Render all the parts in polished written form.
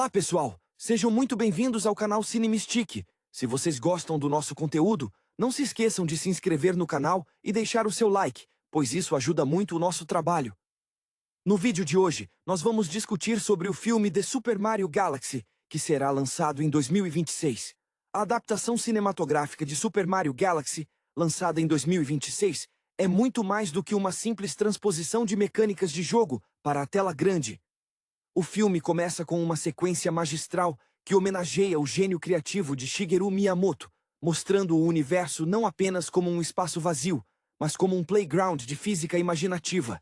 Olá, pessoal! Sejam muito bem-vindos ao canal Cinemistic. Se vocês gostam do nosso conteúdo, não se esqueçam de se inscrever no canal e deixar o seu like, pois isso ajuda muito o nosso trabalho. No vídeo de hoje, nós vamos discutir sobre o filme The Super Mario Galaxy, que será lançado em 2026. A adaptação cinematográfica de Super Mario Galaxy, lançada em 2026, é muito mais do que uma simples transposição de mecânicas de jogo para a tela grande. O filme começa com uma sequência magistral que homenageia o gênio criativo de Shigeru Miyamoto, mostrando o universo não apenas como um espaço vazio, mas como um playground de física imaginativa.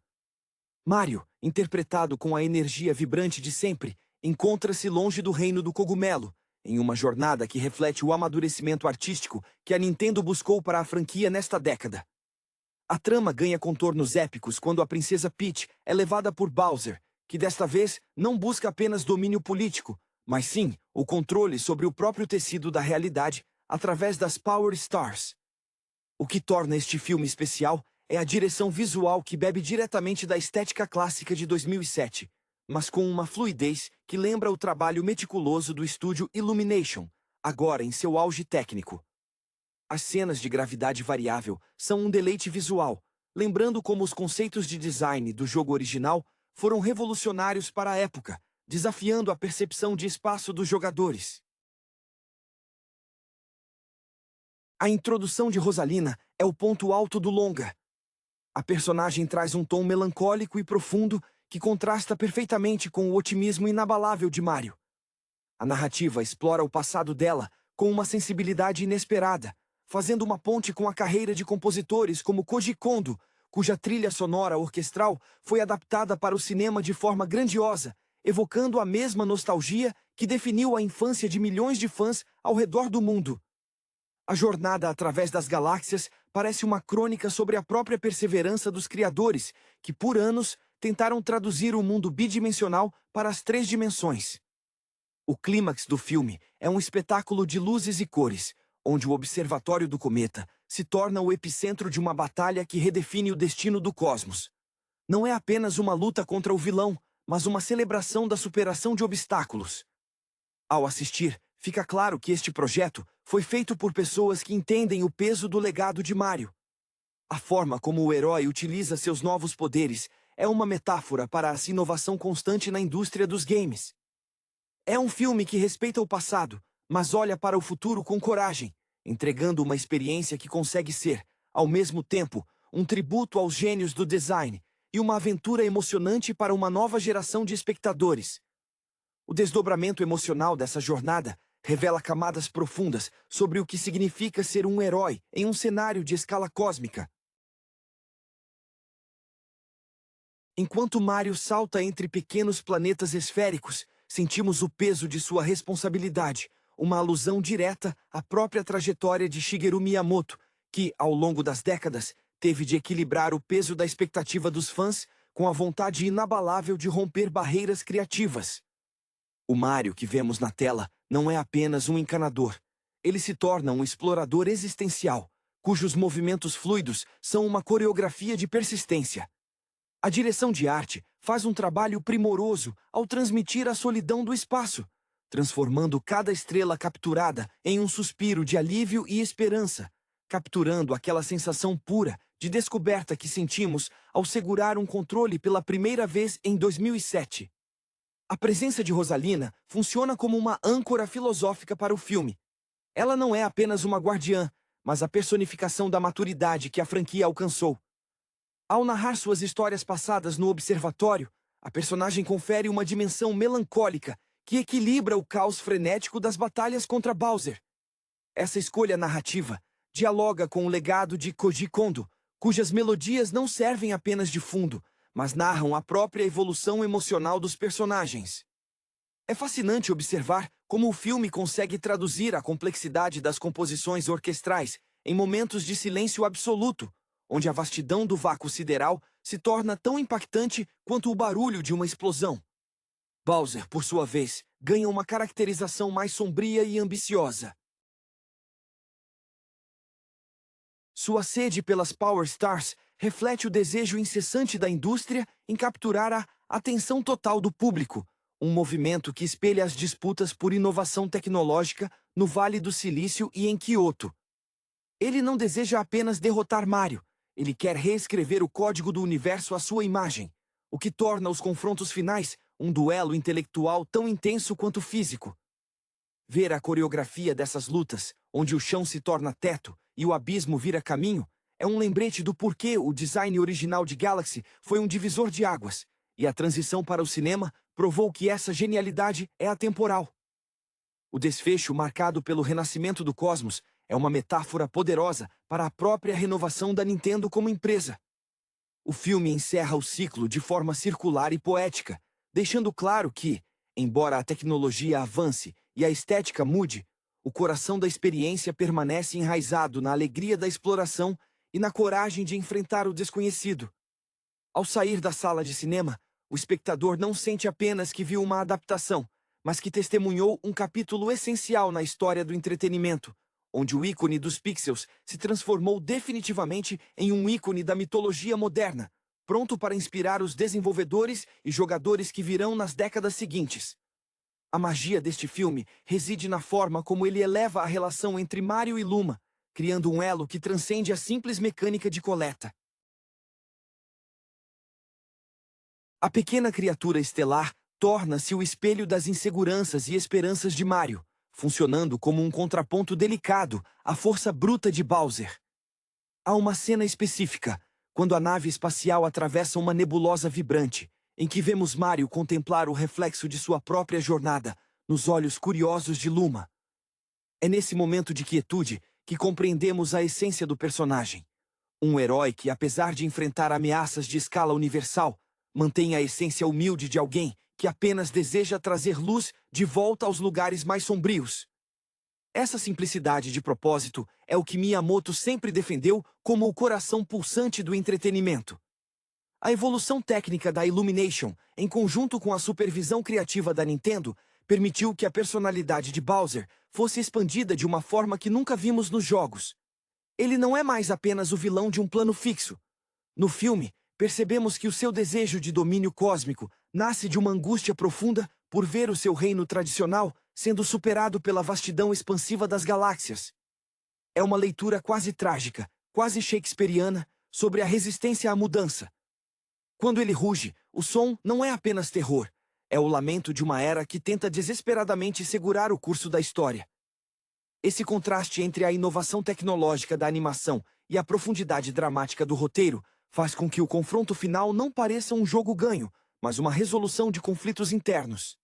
Mario, interpretado com a energia vibrante de sempre, encontra-se longe do reino do cogumelo, em uma jornada que reflete o amadurecimento artístico que a Nintendo buscou para a franquia nesta década. A trama ganha contornos épicos quando a princesa Peach é levada por Bowser, que desta vez não busca apenas domínio político, mas sim o controle sobre o próprio tecido da realidade através das Power Stars. O que torna este filme especial é a direção visual que bebe diretamente da estética clássica de 2007, mas com uma fluidez que lembra o trabalho meticuloso do estúdio Illumination, agora em seu auge técnico. As cenas de gravidade variável são um deleite visual, lembrando como os conceitos de design do jogo original foram revolucionários para a época, desafiando a percepção de espaço dos jogadores. A introdução de Rosalina é o ponto alto do longa. A personagem traz um tom melancólico e profundo que contrasta perfeitamente com o otimismo inabalável de Mario. A narrativa explora o passado dela com uma sensibilidade inesperada, fazendo uma ponte com a carreira de compositores como Koji Kondo, cuja trilha sonora orquestral foi adaptada para o cinema de forma grandiosa, evocando a mesma nostalgia que definiu a infância de milhões de fãs ao redor do mundo. A jornada através das galáxias parece uma crônica sobre a própria perseverança dos criadores, que por anos tentaram traduzir o mundo bidimensional para as 3 dimensões. O clímax do filme é um espetáculo de luzes e cores, onde o observatório do cometa se torna o epicentro de uma batalha que redefine o destino do cosmos. Não é apenas uma luta contra o vilão, mas uma celebração da superação de obstáculos. Ao assistir, fica claro que este projeto foi feito por pessoas que entendem o peso do legado de Mario. A forma como o herói utiliza seus novos poderes é uma metáfora para a inovação constante na indústria dos games. É um filme que respeita o passado, mas olha para o futuro com coragem, entregando uma experiência que consegue ser, ao mesmo tempo, um tributo aos gênios do design e uma aventura emocionante para uma nova geração de espectadores. O desdobramento emocional dessa jornada revela camadas profundas sobre o que significa ser um herói em um cenário de escala cósmica. Enquanto Mario salta entre pequenos planetas esféricos, sentimos o peso de sua responsabilidade, uma alusão direta à própria trajetória de Shigeru Miyamoto, que, ao longo das décadas, teve de equilibrar o peso da expectativa dos fãs com a vontade inabalável de romper barreiras criativas. O Mario que vemos na tela não é apenas um encanador. Ele se torna um explorador existencial, cujos movimentos fluidos são uma coreografia de persistência. A direção de arte faz um trabalho primoroso ao transmitir a solidão do espaço, transformando cada estrela capturada em um suspiro de alívio e esperança, capturando aquela sensação pura de descoberta que sentimos ao segurar um controle pela primeira vez em 2007. A presença de Rosalina funciona como uma âncora filosófica para o filme. Ela não é apenas uma guardiã, mas a personificação da maturidade que a franquia alcançou. Ao narrar suas histórias passadas no observatório, a personagem confere uma dimensão melancólica que equilibra o caos frenético das batalhas contra Bowser. Essa escolha narrativa dialoga com o legado de Koji Kondo, cujas melodias não servem apenas de fundo, mas narram a própria evolução emocional dos personagens. É fascinante observar como o filme consegue traduzir a complexidade das composições orquestrais em momentos de silêncio absoluto, onde a vastidão do vácuo sideral se torna tão impactante quanto o barulho de uma explosão. Bowser, por sua vez, ganha uma caracterização mais sombria e ambiciosa. Sua sede pelas Power Stars reflete o desejo incessante da indústria em capturar a atenção total do público, um movimento que espelha as disputas por inovação tecnológica no Vale do Silício e em Kyoto. Ele não deseja apenas derrotar Mario, ele quer reescrever o código do universo à sua imagem, o que torna os confrontos finais um duelo intelectual tão intenso quanto físico. Ver a coreografia dessas lutas, onde o chão se torna teto e o abismo vira caminho, é um lembrete do porquê o design original de Galaxy foi um divisor de águas, e a transição para o cinema provou que essa genialidade é atemporal. O desfecho marcado pelo renascimento do cosmos é uma metáfora poderosa para a própria renovação da Nintendo como empresa. O filme encerra o ciclo de forma circular e poética, deixando claro que, embora a tecnologia avance e a estética mude, o coração da experiência permanece enraizado na alegria da exploração e na coragem de enfrentar o desconhecido. Ao sair da sala de cinema, o espectador não sente apenas que viu uma adaptação, mas que testemunhou um capítulo essencial na história do entretenimento, onde o ícone dos pixels se transformou definitivamente em um ícone da mitologia moderna, pronto para inspirar os desenvolvedores e jogadores que virão nas décadas seguintes. A magia deste filme reside na forma como ele eleva a relação entre Mario e Luma, criando um elo que transcende a simples mecânica de coleta. A pequena criatura estelar torna-se o espelho das inseguranças e esperanças de Mario, funcionando como um contraponto delicado à força bruta de Bowser. Há uma cena específica, quando a nave espacial atravessa uma nebulosa vibrante, em que vemos Mario contemplar o reflexo de sua própria jornada, nos olhos curiosos de Luma. É nesse momento de quietude que compreendemos a essência do personagem. Um herói que, apesar de enfrentar ameaças de escala universal, mantém a essência humilde de alguém que apenas deseja trazer luz de volta aos lugares mais sombrios. Essa simplicidade de propósito é o que Miyamoto sempre defendeu como o coração pulsante do entretenimento. A evolução técnica da Illumination, em conjunto com a supervisão criativa da Nintendo, permitiu que a personalidade de Bowser fosse expandida de uma forma que nunca vimos nos jogos. Ele não é mais apenas o vilão de um plano fixo. No filme, percebemos que o seu desejo de domínio cósmico nasce de uma angústia profunda por ver o seu reino tradicional sendo superado pela vastidão expansiva das galáxias. É uma leitura quase trágica, quase shakespeariana, sobre a resistência à mudança. Quando ele ruge, o som não é apenas terror, é o lamento de uma era que tenta desesperadamente segurar o curso da história. Esse contraste entre a inovação tecnológica da animação e a profundidade dramática do roteiro faz com que o confronto final não pareça um jogo ganho, mas uma resolução de conflitos internos.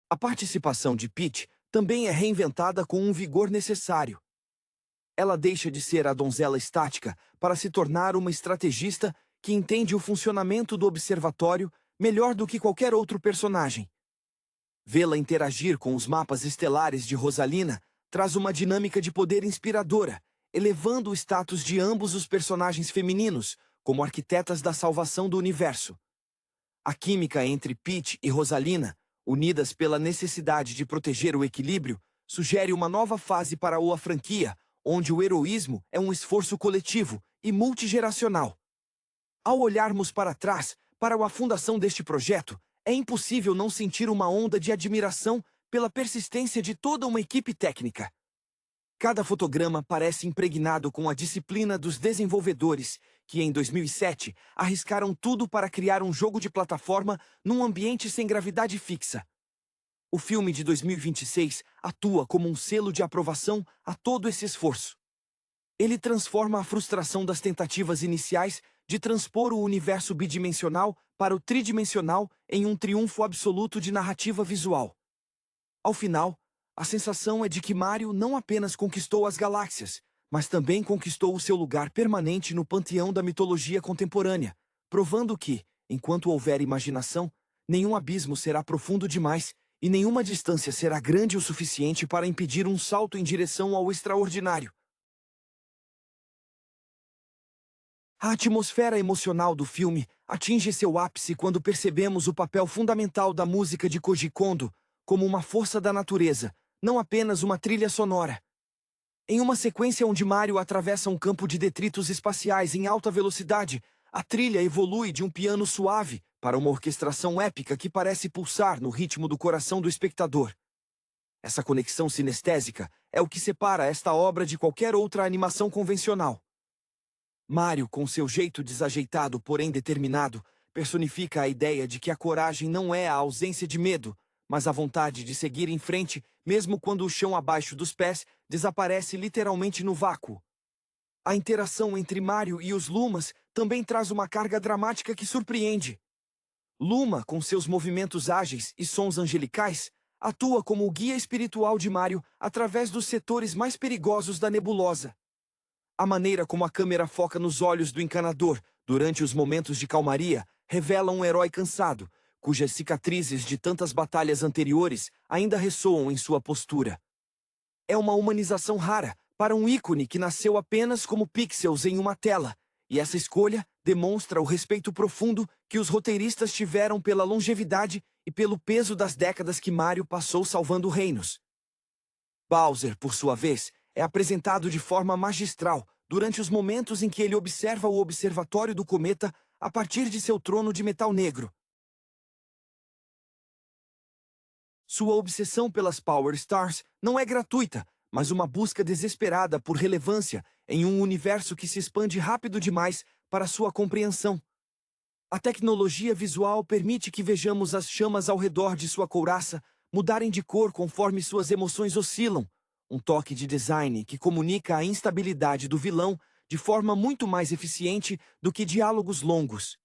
A participação de Peach também é reinventada com um vigor necessário. Ela deixa de ser a donzela estática para se tornar uma estrategista que entende o funcionamento do observatório melhor do que qualquer outro personagem. Vê-la interagir com os mapas estelares de Rosalina traz uma dinâmica de poder inspiradora, elevando o status de ambos os personagens femininos como arquitetas da salvação do universo. A química entre Peach e Rosalina, unidas pela necessidade de proteger o equilíbrio, sugere uma nova fase para a franquia, onde o heroísmo é um esforço coletivo e multigeracional. Ao olharmos para trás, para a fundação deste projeto, é impossível não sentir uma onda de admiração pela persistência de toda uma equipe técnica. Cada fotograma parece impregnado com a disciplina dos desenvolvedores, que em 2007 arriscaram tudo para criar um jogo de plataforma num ambiente sem gravidade fixa. O filme de 2026 atua como um selo de aprovação a todo esse esforço. Ele transforma a frustração das tentativas iniciais de transpor o universo bidimensional para o tridimensional em um triunfo absoluto de narrativa visual. Ao final, a sensação é de que Mario não apenas conquistou as galáxias, mas também conquistou o seu lugar permanente no panteão da mitologia contemporânea, provando que, enquanto houver imaginação, nenhum abismo será profundo demais e nenhuma distância será grande o suficiente para impedir um salto em direção ao extraordinário. A atmosfera emocional do filme atinge seu ápice quando percebemos o papel fundamental da música de Koji Kondo como uma força da natureza, não apenas uma trilha sonora. Em uma sequência onde Mario atravessa um campo de detritos espaciais em alta velocidade, a trilha evolui de um piano suave para uma orquestração épica que parece pulsar no ritmo do coração do espectador. Essa conexão sinestésica é o que separa esta obra de qualquer outra animação convencional. Mario, com seu jeito desajeitado, porém determinado, personifica a ideia de que a coragem não é a ausência de medo, mas a vontade de seguir em frente, mesmo quando o chão abaixo dos pés desaparece literalmente no vácuo. A interação entre Mario e os Lumas também traz uma carga dramática que surpreende. Luma, com seus movimentos ágeis e sons angelicais, atua como o guia espiritual de Mario através dos setores mais perigosos da nebulosa. A maneira como a câmera foca nos olhos do encanador durante os momentos de calmaria revela um herói cansado, cujas cicatrizes de tantas batalhas anteriores ainda ressoam em sua postura. É uma humanização rara para um ícone que nasceu apenas como pixels em uma tela, e essa escolha demonstra o respeito profundo que os roteiristas tiveram pela longevidade e pelo peso das décadas que Mario passou salvando reinos. Bowser, por sua vez, é apresentado de forma magistral durante os momentos em que ele observa o observatório do cometa a partir de seu trono de metal negro. Sua obsessão pelas Power Stars não é gratuita, mas uma busca desesperada por relevância em um universo que se expande rápido demais para sua compreensão. A tecnologia visual permite que vejamos as chamas ao redor de sua couraça mudarem de cor conforme suas emoções oscilam, um toque de design que comunica a instabilidade do vilão de forma muito mais eficiente do que diálogos longos.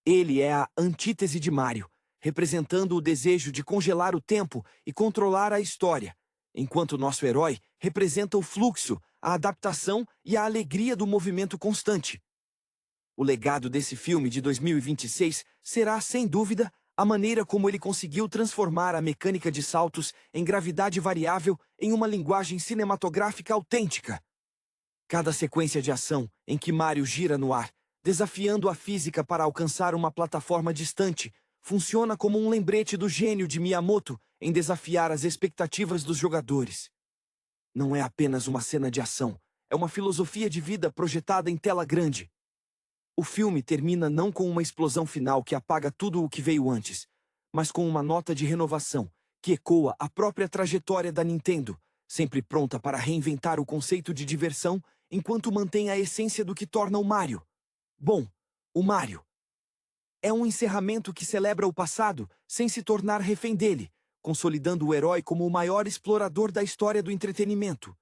Ele é a antítese de Mario, representando o desejo de congelar o tempo e controlar a história, enquanto nosso herói representa o fluxo, a adaptação e a alegria do movimento constante. O legado desse filme de 2026 será, sem dúvida, a maneira como ele conseguiu transformar a mecânica de saltos em gravidade variável em uma linguagem cinematográfica autêntica. Cada sequência de ação em que Mario gira no ar, desafiando a física para alcançar uma plataforma distante, funciona como um lembrete do gênio de Miyamoto em desafiar as expectativas dos jogadores. Não é apenas uma cena de ação, é uma filosofia de vida projetada em tela grande. O filme termina não com uma explosão final que apaga tudo o que veio antes, mas com uma nota de renovação que ecoa a própria trajetória da Nintendo, sempre pronta para reinventar o conceito de diversão enquanto mantém a essência do que torna o Mario. Bom, o Mario. É um encerramento que celebra o passado sem se tornar refém dele, consolidando o herói como o maior explorador da história do entretenimento.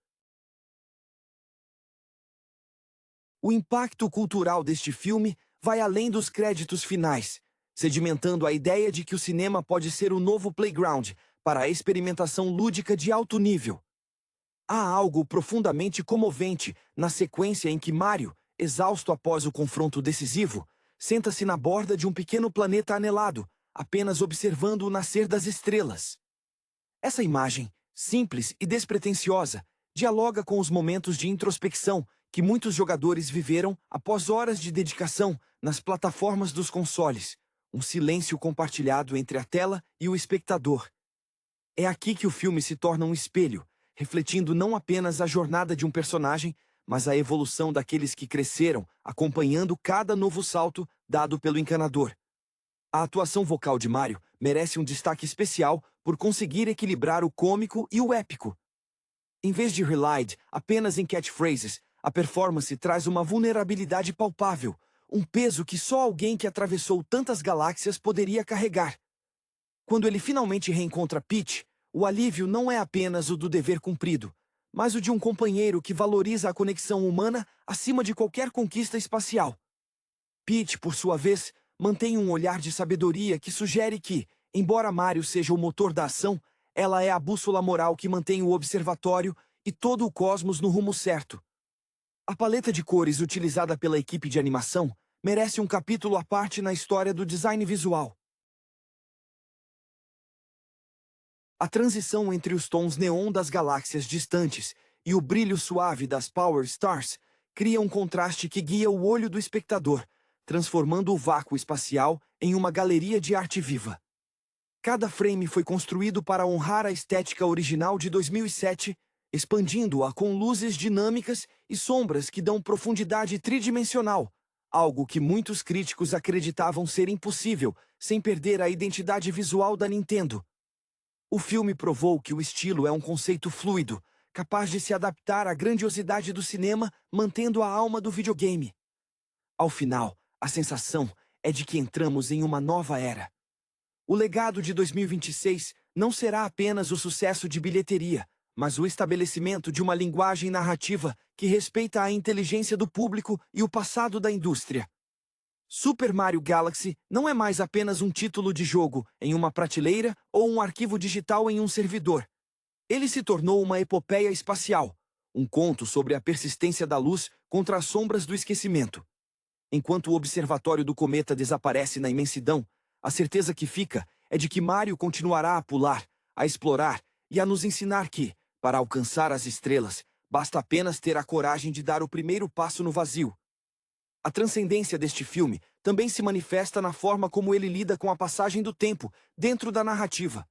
O impacto cultural deste filme vai além dos créditos finais, sedimentando a ideia de que o cinema pode ser o novo playground para a experimentação lúdica de alto nível. Há algo profundamente comovente na sequência em que Mario, exausto após o confronto decisivo, senta-se na borda de um pequeno planeta anelado, apenas observando o nascer das estrelas. Essa imagem, simples e despretensiosa, dialoga com os momentos de introspecção que muitos jogadores viveram após horas de dedicação nas plataformas dos consoles, um silêncio compartilhado entre a tela e o espectador. É aqui que o filme se torna um espelho, refletindo não apenas a jornada de um personagem, mas a evolução daqueles que cresceram, acompanhando cada novo salto dado pelo encanador. A atuação vocal de Mario merece um destaque especial por conseguir equilibrar o cômico e o épico. Em vez de relied apenas em catchphrases, a performance traz uma vulnerabilidade palpável, um peso que só alguém que atravessou tantas galáxias poderia carregar. Quando ele finalmente reencontra Peach, o alívio não é apenas o do dever cumprido, mas o de um companheiro que valoriza a conexão humana acima de qualquer conquista espacial. Peach, por sua vez, mantém um olhar de sabedoria que sugere que, embora Mario seja o motor da ação, ela é a bússola moral que mantém o observatório e todo o cosmos no rumo certo. A paleta de cores utilizada pela equipe de animação merece um capítulo à parte na história do design visual. A transição entre os tons neon das galáxias distantes e o brilho suave das Power Stars cria um contraste que guia o olho do espectador, transformando o vácuo espacial em uma galeria de arte viva. Cada frame foi construído para honrar a estética original de 2007, expandindo-a com luzes dinâmicas e sombras que dão profundidade tridimensional, algo que muitos críticos acreditavam ser impossível, sem perder a identidade visual da Nintendo. O filme provou que o estilo é um conceito fluido, capaz de se adaptar à grandiosidade do cinema, mantendo a alma do videogame. Ao final, a sensação é de que entramos em uma nova era. O legado de 2026 não será apenas o sucesso de bilheteria, mas o estabelecimento de uma linguagem narrativa que respeita a inteligência do público e o passado da indústria. Super Mario Galaxy não é mais apenas um título de jogo em uma prateleira ou um arquivo digital em um servidor. Ele se tornou uma epopeia espacial, um conto sobre a persistência da luz contra as sombras do esquecimento. Enquanto o observatório do cometa desaparece na imensidão, a certeza que fica é de que Mario continuará a pular, a explorar e a nos ensinar que, para alcançar as estrelas, basta apenas ter a coragem de dar o primeiro passo no vazio. A transcendência deste filme também se manifesta na forma como ele lida com a passagem do tempo dentro da narrativa.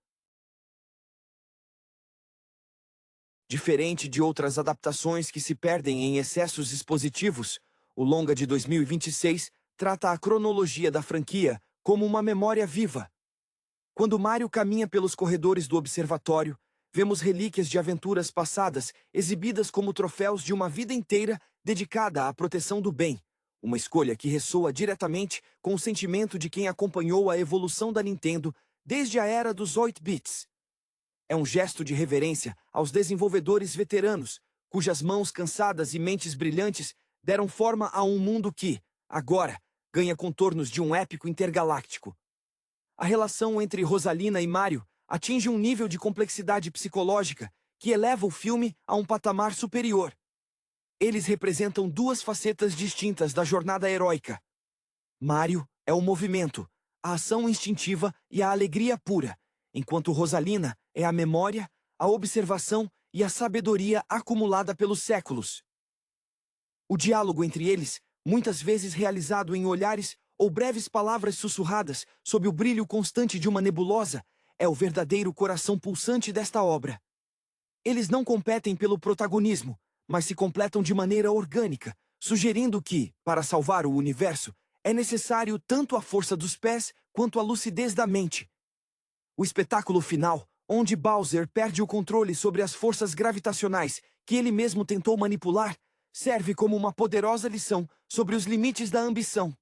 Diferente de outras adaptações que se perdem em excessos expositivos, o longa de 2026 trata a cronologia da franquia como uma memória viva. Quando Mario caminha pelos corredores do observatório, vemos relíquias de aventuras passadas exibidas como troféus de uma vida inteira dedicada à proteção do bem, uma escolha que ressoa diretamente com o sentimento de quem acompanhou a evolução da Nintendo desde a era dos 8-bits. É um gesto de reverência aos desenvolvedores veteranos, cujas mãos cansadas e mentes brilhantes deram forma a um mundo que, agora, ganha contornos de um épico intergaláctico. A relação entre Rosalina e Mario atinge um nível de complexidade psicológica que eleva o filme a um patamar superior. Eles representam duas facetas distintas da jornada heróica. Mario é o movimento, a ação instintiva e a alegria pura, enquanto Rosalina é a memória, a observação e a sabedoria acumulada pelos séculos. O diálogo entre eles, muitas vezes realizado em olhares ou breves palavras sussurradas sob o brilho constante de uma nebulosa, é o verdadeiro coração pulsante desta obra. Eles não competem pelo protagonismo, mas se completam de maneira orgânica, sugerindo que, para salvar o universo, é necessário tanto a força dos pés quanto a lucidez da mente. O espetáculo final, onde Bowser perde o controle sobre as forças gravitacionais que ele mesmo tentou manipular, serve como uma poderosa lição sobre os limites da ambição.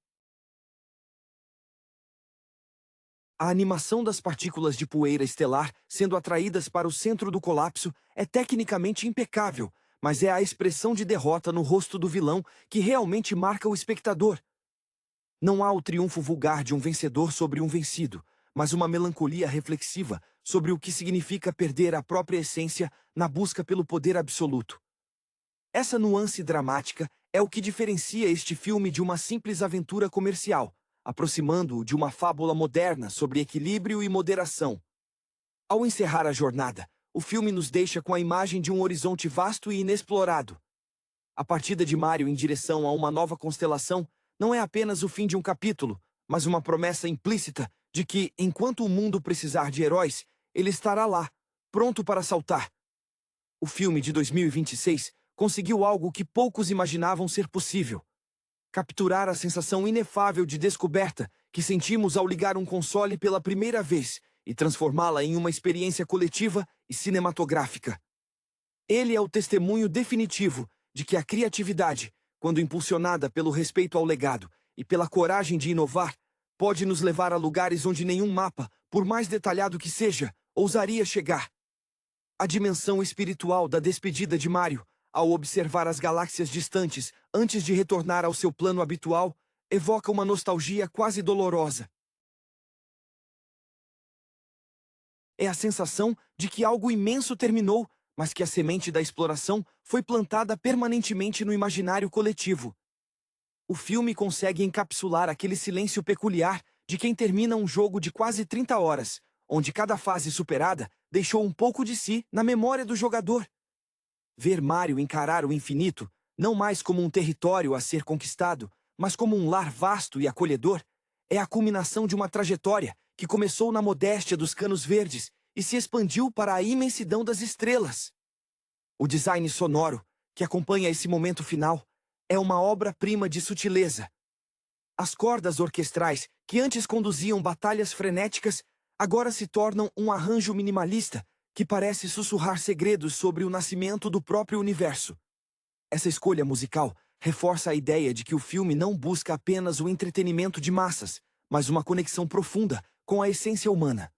A animação das partículas de poeira estelar sendo atraídas para o centro do colapso é tecnicamente impecável, mas é a expressão de derrota no rosto do vilão que realmente marca o espectador. Não há o triunfo vulgar de um vencedor sobre um vencido, mas uma melancolia reflexiva sobre o que significa perder a própria essência na busca pelo poder absoluto. Essa nuance dramática é o que diferencia este filme de uma simples aventura comercial, aproximando-o de uma fábula moderna sobre equilíbrio e moderação. Ao encerrar a jornada, o filme nos deixa com a imagem de um horizonte vasto e inexplorado. A partida de Mario em direção a uma nova constelação não é apenas o fim de um capítulo, mas uma promessa implícita de que, enquanto o mundo precisar de heróis, ele estará lá, pronto para saltar. O filme de 2026 conseguiu algo que poucos imaginavam ser possível: capturar a sensação inefável de descoberta que sentimos ao ligar um console pela primeira vez e transformá-la em uma experiência coletiva e cinematográfica. Ele é o testemunho definitivo de que a criatividade, quando impulsionada pelo respeito ao legado e pela coragem de inovar, pode nos levar a lugares onde nenhum mapa, por mais detalhado que seja, ousaria chegar. A dimensão espiritual da despedida de Mario, ao observar as galáxias distantes antes de retornar ao seu plano habitual, evoca uma nostalgia quase dolorosa. É a sensação de que algo imenso terminou, mas que a semente da exploração foi plantada permanentemente no imaginário coletivo. O filme consegue encapsular aquele silêncio peculiar de quem termina um jogo de quase 30 horas, onde cada fase superada deixou um pouco de si na memória do jogador. Ver Mario encarar o infinito, não mais como um território a ser conquistado, mas como um lar vasto e acolhedor, é a culminação de uma trajetória que começou na modéstia dos canos verdes e se expandiu para a imensidão das estrelas. O design sonoro, que acompanha esse momento final, é uma obra-prima de sutileza. As cordas orquestrais, que antes conduziam batalhas frenéticas, agora se tornam um arranjo minimalista, que parece sussurrar segredos sobre o nascimento do próprio universo. Essa escolha musical reforça a ideia de que o filme não busca apenas o entretenimento de massas, mas uma conexão profunda com a essência humana.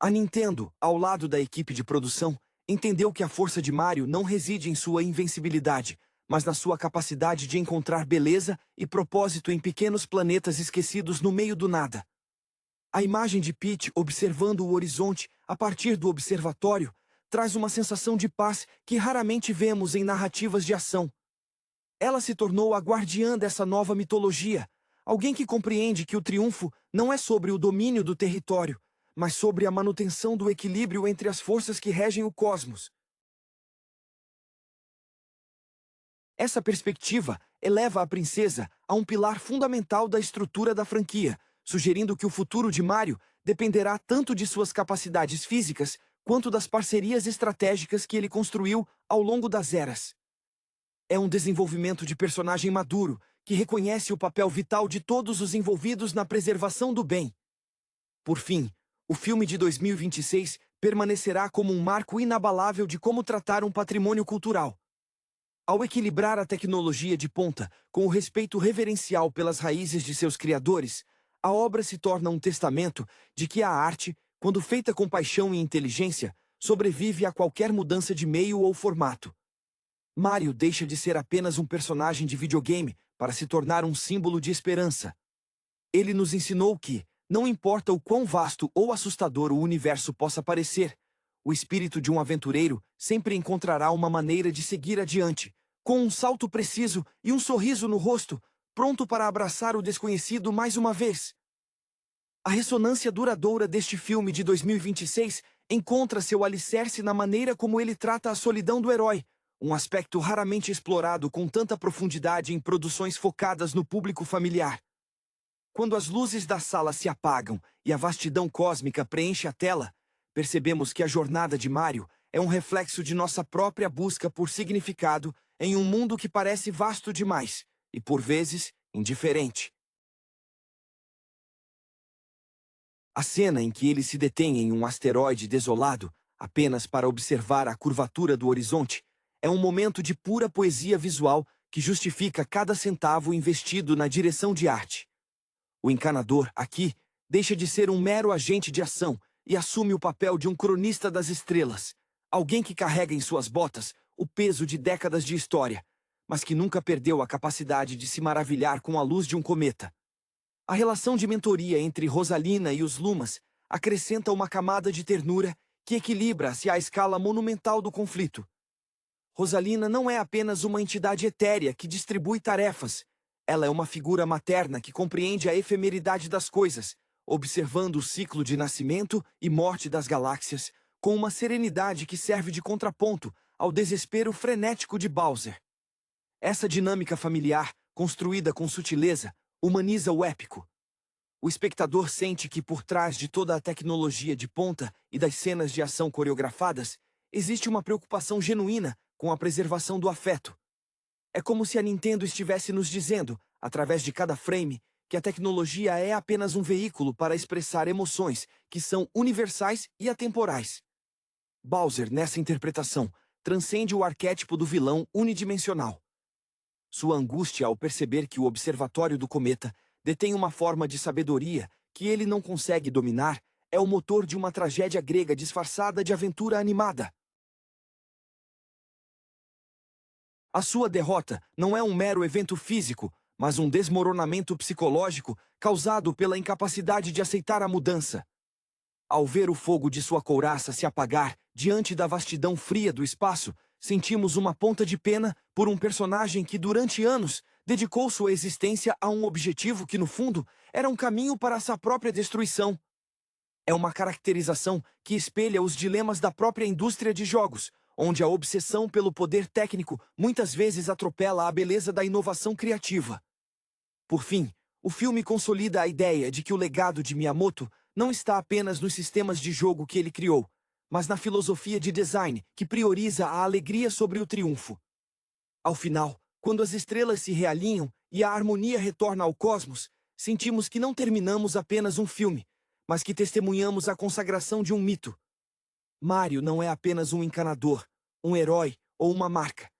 A Nintendo, ao lado da equipe de produção, entendeu que a força de Mario não reside em sua invencibilidade, mas na sua capacidade de encontrar beleza e propósito em pequenos planetas esquecidos no meio do nada. A imagem de Peach observando o horizonte a partir do observatório traz uma sensação de paz que raramente vemos em narrativas de ação. Ela se tornou a guardiã dessa nova mitologia, alguém que compreende que o triunfo não é sobre o domínio do território, mas sobre a manutenção do equilíbrio entre as forças que regem o cosmos. Essa perspectiva eleva a princesa a um pilar fundamental da estrutura da franquia, sugerindo que o futuro de Mario dependerá tanto de suas capacidades físicas quanto das parcerias estratégicas que ele construiu ao longo das eras. É um desenvolvimento de personagem maduro, que reconhece o papel vital de todos os envolvidos na preservação do bem. Por fim, o filme de 2026 permanecerá como um marco inabalável de como tratar um patrimônio cultural. Ao equilibrar a tecnologia de ponta com o respeito reverencial pelas raízes de seus criadores, a obra se torna um testamento de que a arte, quando feita com paixão e inteligência, sobrevive a qualquer mudança de meio ou formato. Mario deixa de ser apenas um personagem de videogame para se tornar um símbolo de esperança. Ele nos ensinou que, não importa o quão vasto ou assustador o universo possa parecer, o espírito de um aventureiro sempre encontrará uma maneira de seguir adiante, com um salto preciso e um sorriso no rosto, pronto para abraçar o desconhecido mais uma vez. A ressonância duradoura deste filme de 2026 encontra seu alicerce na maneira como ele trata a solidão do herói, um aspecto raramente explorado com tanta profundidade em produções focadas no público familiar. Quando as luzes da sala se apagam e a vastidão cósmica preenche a tela, percebemos que a jornada de Mario é um reflexo de nossa própria busca por significado em um mundo que parece vasto demais e, por vezes, indiferente. A cena em que ele se detém em um asteroide desolado, apenas para observar a curvatura do horizonte, é um momento de pura poesia visual que justifica cada centavo investido na direção de arte. O encanador, aqui, deixa de ser um mero agente de ação e assume o papel de um cronista das estrelas, alguém que carrega em suas botas o peso de décadas de história, mas que nunca perdeu a capacidade de se maravilhar com a luz de um cometa. A relação de mentoria entre Rosalina e os Lumas acrescenta uma camada de ternura que equilibra-se à escala monumental do conflito. Rosalina não é apenas uma entidade etérea que distribui tarefas. Ela é uma figura materna que compreende a efemeridade das coisas, observando o ciclo de nascimento e morte das galáxias, com uma serenidade que serve de contraponto ao desespero frenético de Bowser. Essa dinâmica familiar, construída com sutileza, humaniza o épico. O espectador sente que por trás de toda a tecnologia de ponta e das cenas de ação coreografadas, existe uma preocupação genuína com a preservação do afeto. É como se a Nintendo estivesse nos dizendo, através de cada frame, que a tecnologia é apenas um veículo para expressar emoções que são universais e atemporais. Bowser, nessa interpretação, transcende o arquétipo do vilão unidimensional. Sua angústia ao perceber que o observatório do cometa detém uma forma de sabedoria que ele não consegue dominar é o motor de uma tragédia grega disfarçada de aventura animada. A sua derrota não é um mero evento físico, mas um desmoronamento psicológico causado pela incapacidade de aceitar a mudança. Ao ver o fogo de sua couraça se apagar diante da vastidão fria do espaço, sentimos uma ponta de pena por um personagem que durante anos dedicou sua existência a um objetivo que, no fundo, era um caminho para sua própria destruição. É uma caracterização que espelha os dilemas da própria indústria de jogos, onde a obsessão pelo poder técnico muitas vezes atropela a beleza da inovação criativa. Por fim, o filme consolida a ideia de que o legado de Miyamoto não está apenas nos sistemas de jogo que ele criou, mas na filosofia de design que prioriza a alegria sobre o triunfo. Ao final, quando as estrelas se realinham e a harmonia retorna ao cosmos, sentimos que não terminamos apenas um filme, mas que testemunhamos a consagração de um mito. Mario não é apenas um encanador, um herói ou uma marca.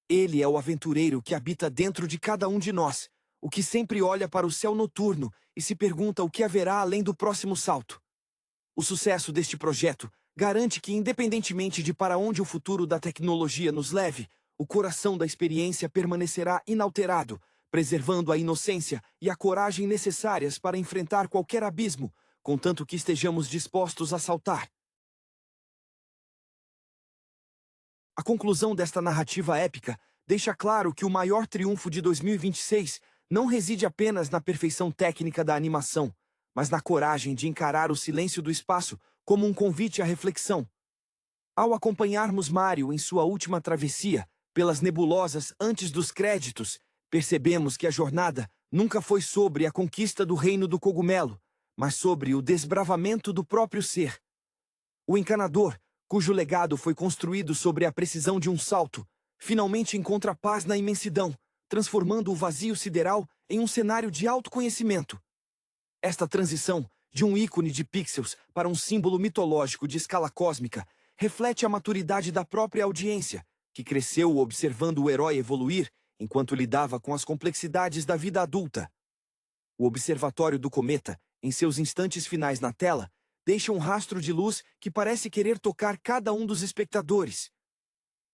Ele é o aventureiro que habita dentro de cada um de nós, o que sempre olha para o céu noturno e se pergunta o que haverá além do próximo salto. O sucesso deste projeto garante que, independentemente de para onde o futuro da tecnologia nos leve, o coração da experiência permanecerá inalterado, preservando a inocência e a coragem necessárias para enfrentar qualquer abismo, contanto que estejamos dispostos a saltar. A conclusão desta narrativa épica deixa claro que o maior triunfo de 2026 não reside apenas na perfeição técnica da animação, mas na coragem de encarar o silêncio do espaço como um convite à reflexão. Ao acompanharmos Mario em sua última travessia, pelas nebulosas antes dos créditos, percebemos que a jornada nunca foi sobre a conquista do reino do cogumelo, mas sobre o desbravamento do próprio ser. O encanador, cujo legado foi construído sobre a precisão de um salto, finalmente encontra paz na imensidão, transformando o vazio sideral em um cenário de autoconhecimento. Esta transição, de um ícone de pixels para um símbolo mitológico de escala cósmica, reflete a maturidade da própria audiência, que cresceu observando o herói evoluir enquanto lidava com as complexidades da vida adulta. O observatório do cometa, em seus instantes finais na tela, deixa um rastro de luz que parece querer tocar cada um dos espectadores.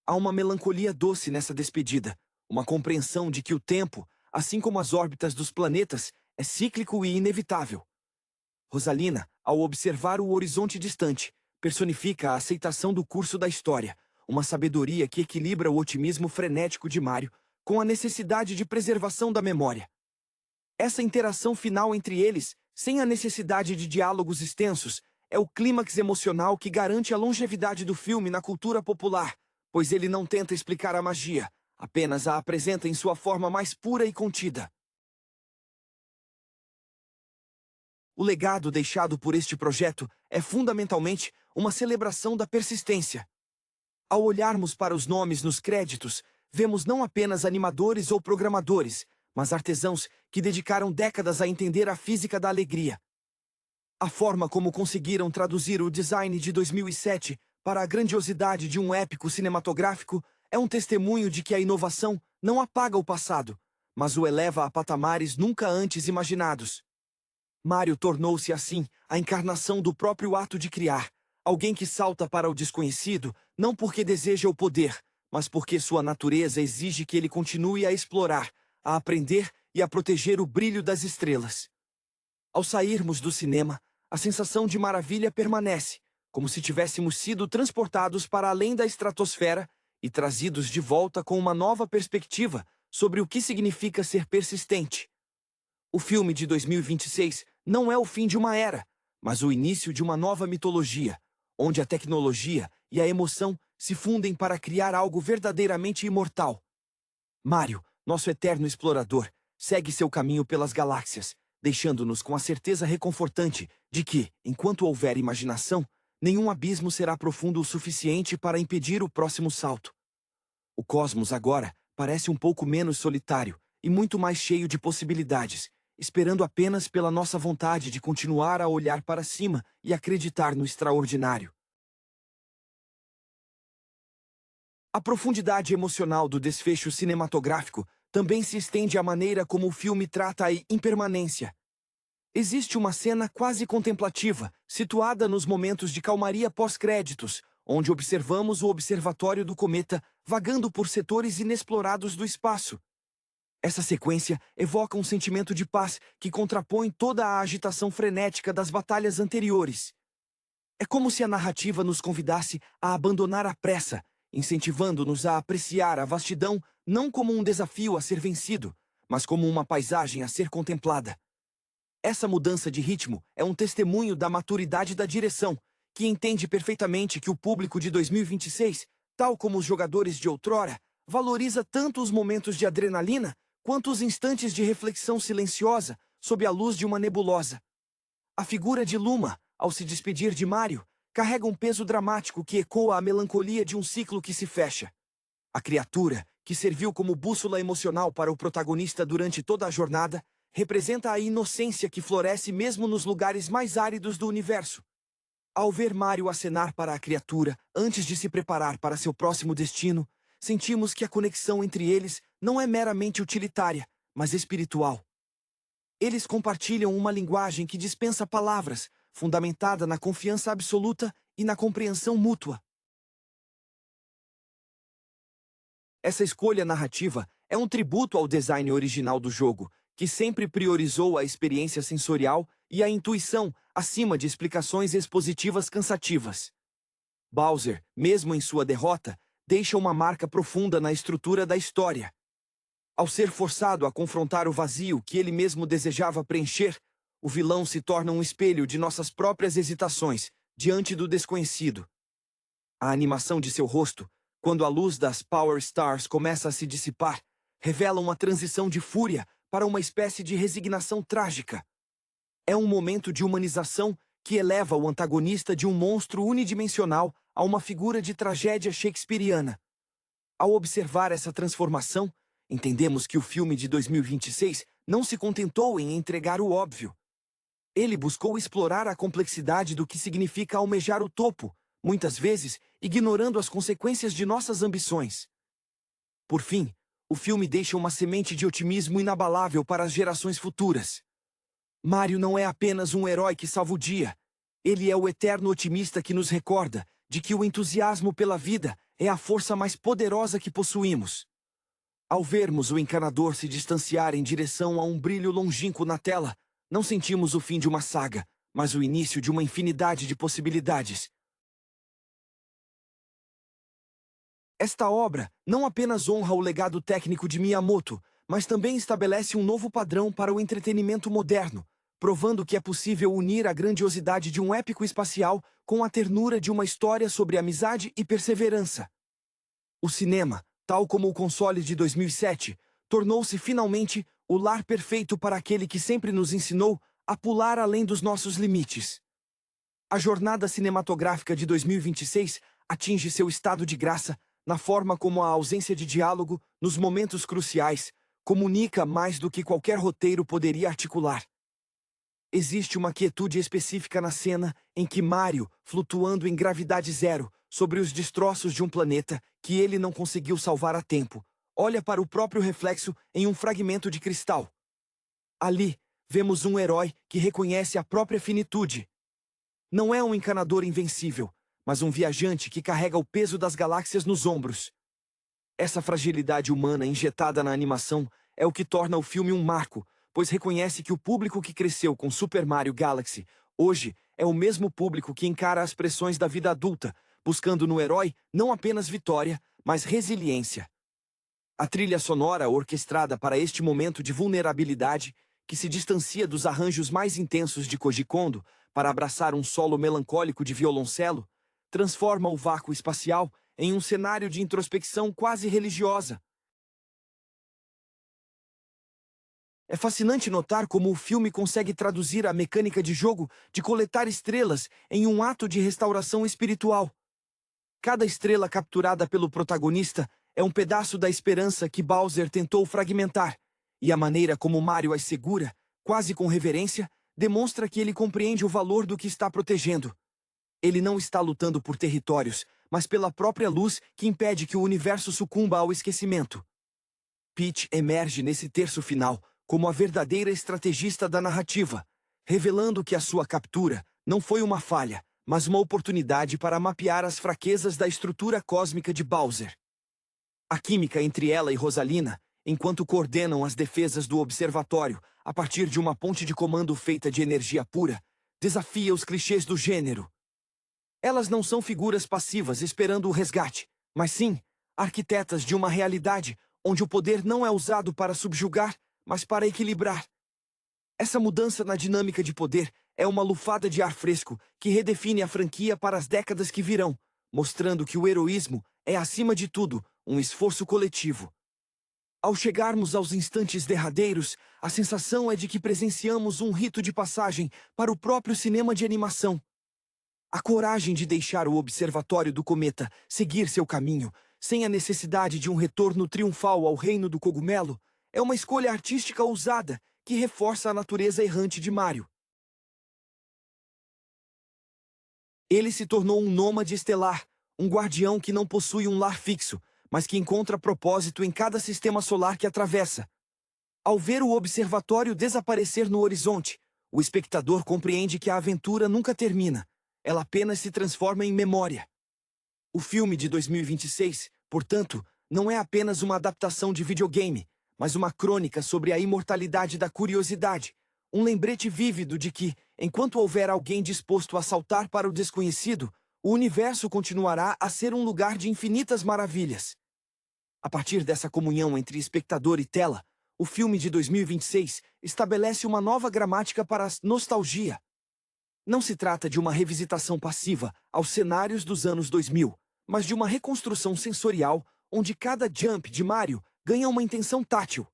Há uma melancolia doce nessa despedida, uma compreensão de que o tempo, assim como as órbitas dos planetas, é cíclico e inevitável. Rosalina, ao observar o horizonte distante, personifica a aceitação do curso da história, uma sabedoria que equilibra o otimismo frenético de Mario com a necessidade de preservação da memória. Essa interação final entre eles, sem a necessidade de diálogos extensos, é o clímax emocional que garante a longevidade do filme na cultura popular, pois ele não tenta explicar a magia, apenas a apresenta em sua forma mais pura e contida. O legado deixado por este projeto é fundamentalmente uma celebração da persistência. Ao olharmos para os nomes nos créditos, vemos não apenas animadores ou programadores, mas artesãos que dedicaram décadas a entender a física da alegria. A forma como conseguiram traduzir o design de 2007 para a grandiosidade de um épico cinematográfico é um testemunho de que a inovação não apaga o passado, mas o eleva a patamares nunca antes imaginados. Mario tornou-se, assim, a encarnação do próprio ato de criar, alguém que salta para o desconhecido não porque deseja o poder, mas porque sua natureza exige que ele continue a explorar, a aprender e a proteger o brilho das estrelas. Ao sairmos do cinema, a sensação de maravilha permanece, como se tivéssemos sido transportados para além da estratosfera e trazidos de volta com uma nova perspectiva sobre o que significa ser persistente. O filme de 2026 não é o fim de uma era, mas o início de uma nova mitologia, onde a tecnologia e a emoção se fundem para criar algo verdadeiramente imortal. Mario, nosso eterno explorador, segue seu caminho pelas galáxias, deixando-nos com a certeza reconfortante de que, enquanto houver imaginação, nenhum abismo será profundo o suficiente para impedir o próximo salto. O cosmos agora parece um pouco menos solitário e muito mais cheio de possibilidades, esperando apenas pela nossa vontade de continuar a olhar para cima e acreditar no extraordinário. A profundidade emocional do desfecho cinematográfico também se estende à maneira como o filme trata a impermanência. Existe uma cena quase contemplativa, situada nos momentos de calmaria pós-créditos, onde observamos o observatório do cometa vagando por setores inexplorados do espaço. Essa sequência evoca um sentimento de paz que contrapõe toda a agitação frenética das batalhas anteriores. É como se a narrativa nos convidasse a abandonar a pressa, incentivando-nos a apreciar a vastidão não como um desafio a ser vencido, mas como uma paisagem a ser contemplada. Essa mudança de ritmo é um testemunho da maturidade da direção, que entende perfeitamente que o público de 2026, tal como os jogadores de outrora, valoriza tanto os momentos de adrenalina quanto os instantes de reflexão silenciosa sob a luz de uma nebulosa. A figura de Luma, ao se despedir de Mario, carrega um peso dramático que ecoa a melancolia de um ciclo que se fecha. A criatura, que serviu como bússola emocional para o protagonista durante toda a jornada, representa a inocência que floresce mesmo nos lugares mais áridos do universo. Ao ver Mario acenar para a criatura antes de se preparar para seu próximo destino, sentimos que a conexão entre eles não é meramente utilitária, mas espiritual. Eles compartilham uma linguagem que dispensa palavras, fundamentada na confiança absoluta e na compreensão mútua. Essa escolha narrativa é um tributo ao design original do jogo, que sempre priorizou a experiência sensorial e a intuição acima de explicações expositivas cansativas. Bowser, mesmo em sua derrota, deixa uma marca profunda na estrutura da história. Ao ser forçado a confrontar o vazio que ele mesmo desejava preencher, o vilão se torna um espelho de nossas próprias hesitações diante do desconhecido. A animação de seu rosto, quando a luz das Power Stars começa a se dissipar, revela uma transição de fúria para uma espécie de resignação trágica. É um momento de humanização que eleva o antagonista de um monstro unidimensional a uma figura de tragédia shakespeariana. Ao observar essa transformação, entendemos que o filme de 2026 não se contentou em entregar o óbvio. Ele buscou explorar a complexidade do que significa almejar o topo, muitas vezes ignorando as consequências de nossas ambições. Por fim, o filme deixa uma semente de otimismo inabalável para as gerações futuras. Mario não é apenas um herói que salva o dia. Ele é o eterno otimista que nos recorda de que o entusiasmo pela vida é a força mais poderosa que possuímos. Ao vermos o encanador se distanciar em direção a um brilho longínquo na tela, não sentimos o fim de uma saga, mas o início de uma infinidade de possibilidades. Esta obra não apenas honra o legado técnico de Miyamoto, mas também estabelece um novo padrão para o entretenimento moderno, provando que é possível unir a grandiosidade de um épico espacial com a ternura de uma história sobre amizade e perseverança. O cinema, tal como o console de 2007, tornou-se finalmente o lar perfeito para aquele que sempre nos ensinou a pular além dos nossos limites. A jornada cinematográfica de 2026 atinge seu estado de graça na forma como a ausência de diálogo, nos momentos cruciais, comunica mais do que qualquer roteiro poderia articular. Existe uma quietude específica na cena em que Mario, flutuando em gravidade zero, sobre os destroços de um planeta que ele não conseguiu salvar a tempo, olha para o próprio reflexo em um fragmento de cristal. Ali, vemos um herói que reconhece a própria finitude. Não é um encanador invencível, mas um viajante que carrega o peso das galáxias nos ombros. Essa fragilidade humana injetada na animação é o que torna o filme um marco, pois reconhece que o público que cresceu com Super Mario Galaxy hoje é o mesmo público que encara as pressões da vida adulta, buscando no herói não apenas vitória, mas resiliência. A trilha sonora orquestrada para este momento de vulnerabilidade, que se distancia dos arranjos mais intensos de Koji Kondo para abraçar um solo melancólico de violoncelo, transforma o vácuo espacial em um cenário de introspecção quase religiosa. É fascinante notar como o filme consegue traduzir a mecânica de jogo de coletar estrelas em um ato de restauração espiritual. Cada estrela capturada pelo protagonista é um pedaço da esperança que Bowser tentou fragmentar, e a maneira como Mario as segura, quase com reverência, demonstra que ele compreende o valor do que está protegendo. Ele não está lutando por territórios, mas pela própria luz que impede que o universo sucumba ao esquecimento. Peach emerge nesse terço final como a verdadeira estrategista da narrativa, revelando que a sua captura não foi uma falha, mas uma oportunidade para mapear as fraquezas da estrutura cósmica de Bowser. A química entre ela e Rosalina, enquanto coordenam as defesas do observatório a partir de uma ponte de comando feita de energia pura, desafia os clichês do gênero. Elas não são figuras passivas esperando o resgate, mas sim, arquitetas de uma realidade onde o poder não é usado para subjugar, mas para equilibrar. Essa mudança na dinâmica de poder é uma lufada de ar fresco que redefine a franquia para as décadas que virão, mostrando que o heroísmo é, acima de tudo, um esforço coletivo. Ao chegarmos aos instantes derradeiros, a sensação é de que presenciamos um rito de passagem para o próprio cinema de animação. A coragem de deixar o observatório do cometa seguir seu caminho sem a necessidade de um retorno triunfal ao reino do cogumelo, é uma escolha artística ousada que reforça a natureza errante de Mario. Ele se tornou um nômade estelar, um guardião que não possui um lar fixo, mas que encontra propósito em cada sistema solar que atravessa. Ao ver o observatório desaparecer no horizonte, o espectador compreende que a aventura nunca termina, ela apenas se transforma em memória. O filme de 2026, portanto, não é apenas uma adaptação de videogame, mas uma crônica sobre a imortalidade da curiosidade, um lembrete vívido de que, enquanto houver alguém disposto a saltar para o desconhecido, o universo continuará a ser um lugar de infinitas maravilhas. A partir dessa comunhão entre espectador e tela, o filme de 2026 estabelece uma nova gramática para a nostalgia. Não se trata de uma revisitação passiva aos cenários dos anos 2000, mas de uma reconstrução sensorial onde cada jump de Mario ganha uma intenção tátil.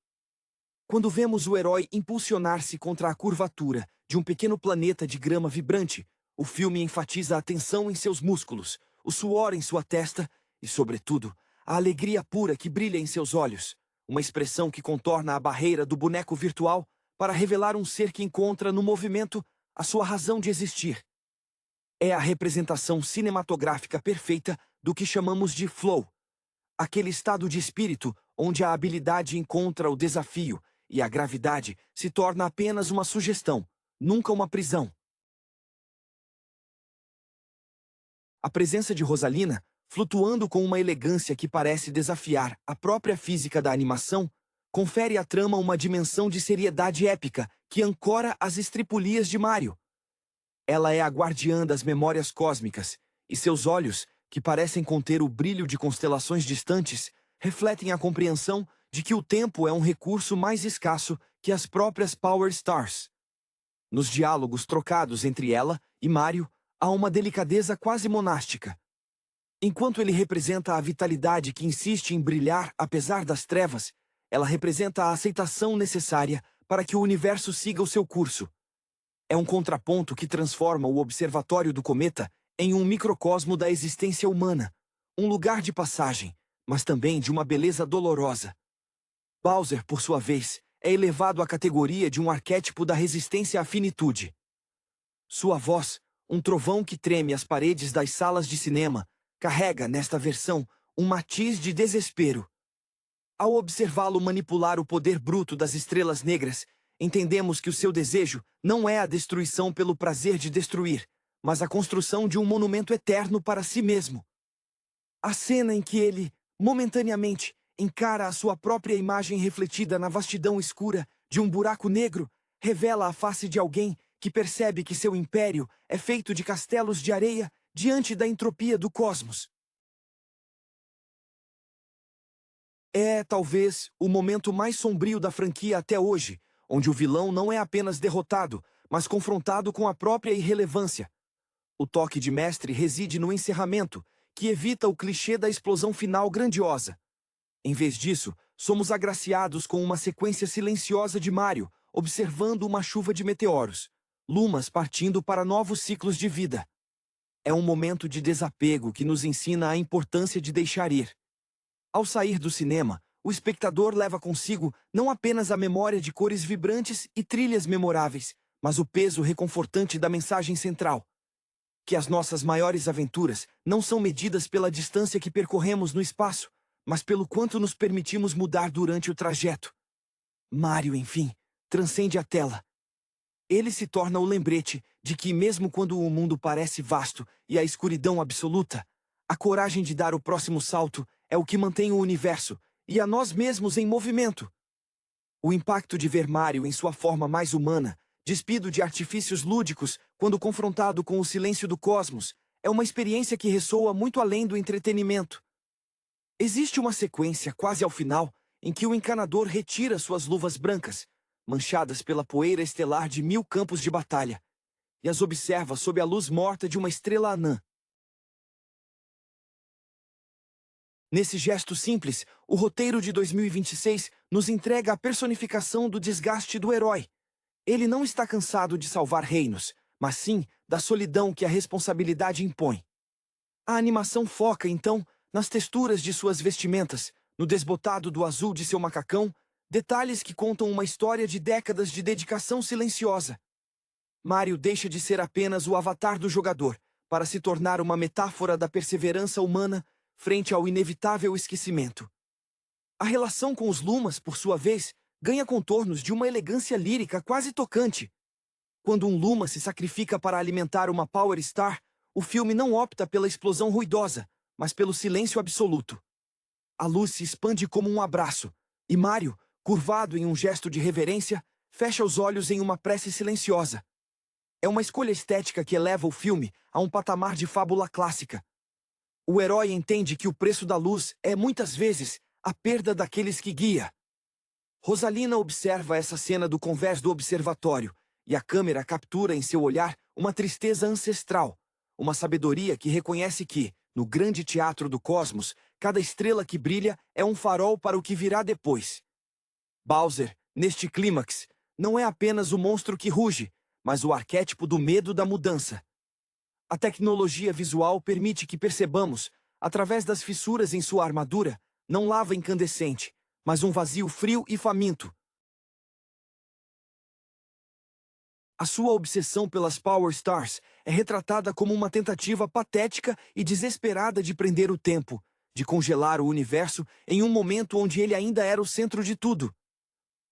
Quando vemos o herói impulsionar-se contra a curvatura de um pequeno planeta de grama vibrante, o filme enfatiza a tensão em seus músculos, o suor em sua testa e, sobretudo, a alegria pura que brilha em seus olhos, uma expressão que contorna a barreira do boneco virtual para revelar um ser que encontra no movimento a sua razão de existir. É a representação cinematográfica perfeita do que chamamos de flow, aquele estado de espírito onde a habilidade encontra o desafio e a gravidade se torna apenas uma sugestão, nunca uma prisão. A presença de Rosalina, flutuando com uma elegância que parece desafiar a própria física da animação, confere à trama uma dimensão de seriedade épica que ancora as estripulias de Mario. Ela é a guardiã das memórias cósmicas, e seus olhos, que parecem conter o brilho de constelações distantes, refletem a compreensão de que o tempo é um recurso mais escasso que as próprias Power Stars. Nos diálogos trocados entre ela e Mario, há uma delicadeza quase monástica. Enquanto ele representa a vitalidade que insiste em brilhar apesar das trevas, ela representa a aceitação necessária para que o universo siga o seu curso. É um contraponto que transforma o observatório do cometa em um microcosmo da existência humana, um lugar de passagem, mas também de uma beleza dolorosa. Bowser, por sua vez, é elevado à categoria de um arquétipo da resistência à finitude. Sua voz, um trovão que treme as paredes das salas de cinema, carrega, nesta versão, um matiz de desespero. Ao observá-lo manipular o poder bruto das estrelas negras, entendemos que o seu desejo não é a destruição pelo prazer de destruir, mas a construção de um monumento eterno para si mesmo. A cena em que ele, momentaneamente, encara a sua própria imagem refletida na vastidão escura de um buraco negro, revela a face de alguém que percebe que seu império é feito de castelos de areia diante da entropia do cosmos. É, talvez, o momento mais sombrio da franquia até hoje, onde o vilão não é apenas derrotado, mas confrontado com a própria irrelevância. O toque de mestre reside no encerramento, que evita o clichê da explosão final grandiosa. Em vez disso, somos agraciados com uma sequência silenciosa de Mario, observando uma chuva de meteoros, lumas partindo para novos ciclos de vida. É um momento de desapego que nos ensina a importância de deixar ir. Ao sair do cinema, o espectador leva consigo não apenas a memória de cores vibrantes e trilhas memoráveis, mas o peso reconfortante da mensagem central. Que as nossas maiores aventuras não são medidas pela distância que percorremos no espaço, mas pelo quanto nos permitimos mudar durante o trajeto. Mario, enfim, transcende a tela. Ele se torna o lembrete de que, mesmo quando o mundo parece vasto e a escuridão absoluta, a coragem de dar o próximo salto é o que mantém o universo e a nós mesmos em movimento. O impacto de ver Mario em sua forma mais humana, despido de artifícios lúdicos quando confrontado com o silêncio do cosmos, é uma experiência que ressoa muito além do entretenimento. Existe uma sequência, quase ao final, em que o encanador retira suas luvas brancas, manchadas pela poeira estelar de 1000 campos de batalha, e as observa sob a luz morta de uma estrela anã. Nesse gesto simples, o roteiro de 2026 nos entrega a personificação do desgaste do herói. Ele não está cansado de salvar reinos, mas sim da solidão que a responsabilidade impõe. A animação foca, então, nas texturas de suas vestimentas, no desbotado do azul de seu macacão, detalhes que contam uma história de décadas de dedicação silenciosa. Mario deixa de ser apenas o avatar do jogador, para se tornar uma metáfora da perseverança humana frente ao inevitável esquecimento. A relação com os Lumas, por sua vez, ganha contornos de uma elegância lírica quase tocante. Quando um Luma se sacrifica para alimentar uma Power Star, o filme não opta pela explosão ruidosa, mas pelo silêncio absoluto. A luz se expande como um abraço, e Mario, curvado em um gesto de reverência, fecha os olhos em uma prece silenciosa. É uma escolha estética que eleva o filme a um patamar de fábula clássica. O herói entende que o preço da luz é, muitas vezes, a perda daqueles que guia. Rosalina observa essa cena do convés do observatório, e a câmera captura em seu olhar uma tristeza ancestral, uma sabedoria que reconhece que, no grande teatro do cosmos, cada estrela que brilha é um farol para o que virá depois. Bowser, neste clímax, não é apenas o monstro que ruge, mas o arquétipo do medo da mudança. A tecnologia visual permite que percebamos, através das fissuras em sua armadura, não lava incandescente, mas um vazio frio e faminto. A sua obsessão pelas Power Stars é retratada como uma tentativa patética e desesperada de prender o tempo, de congelar o universo em um momento onde ele ainda era o centro de tudo.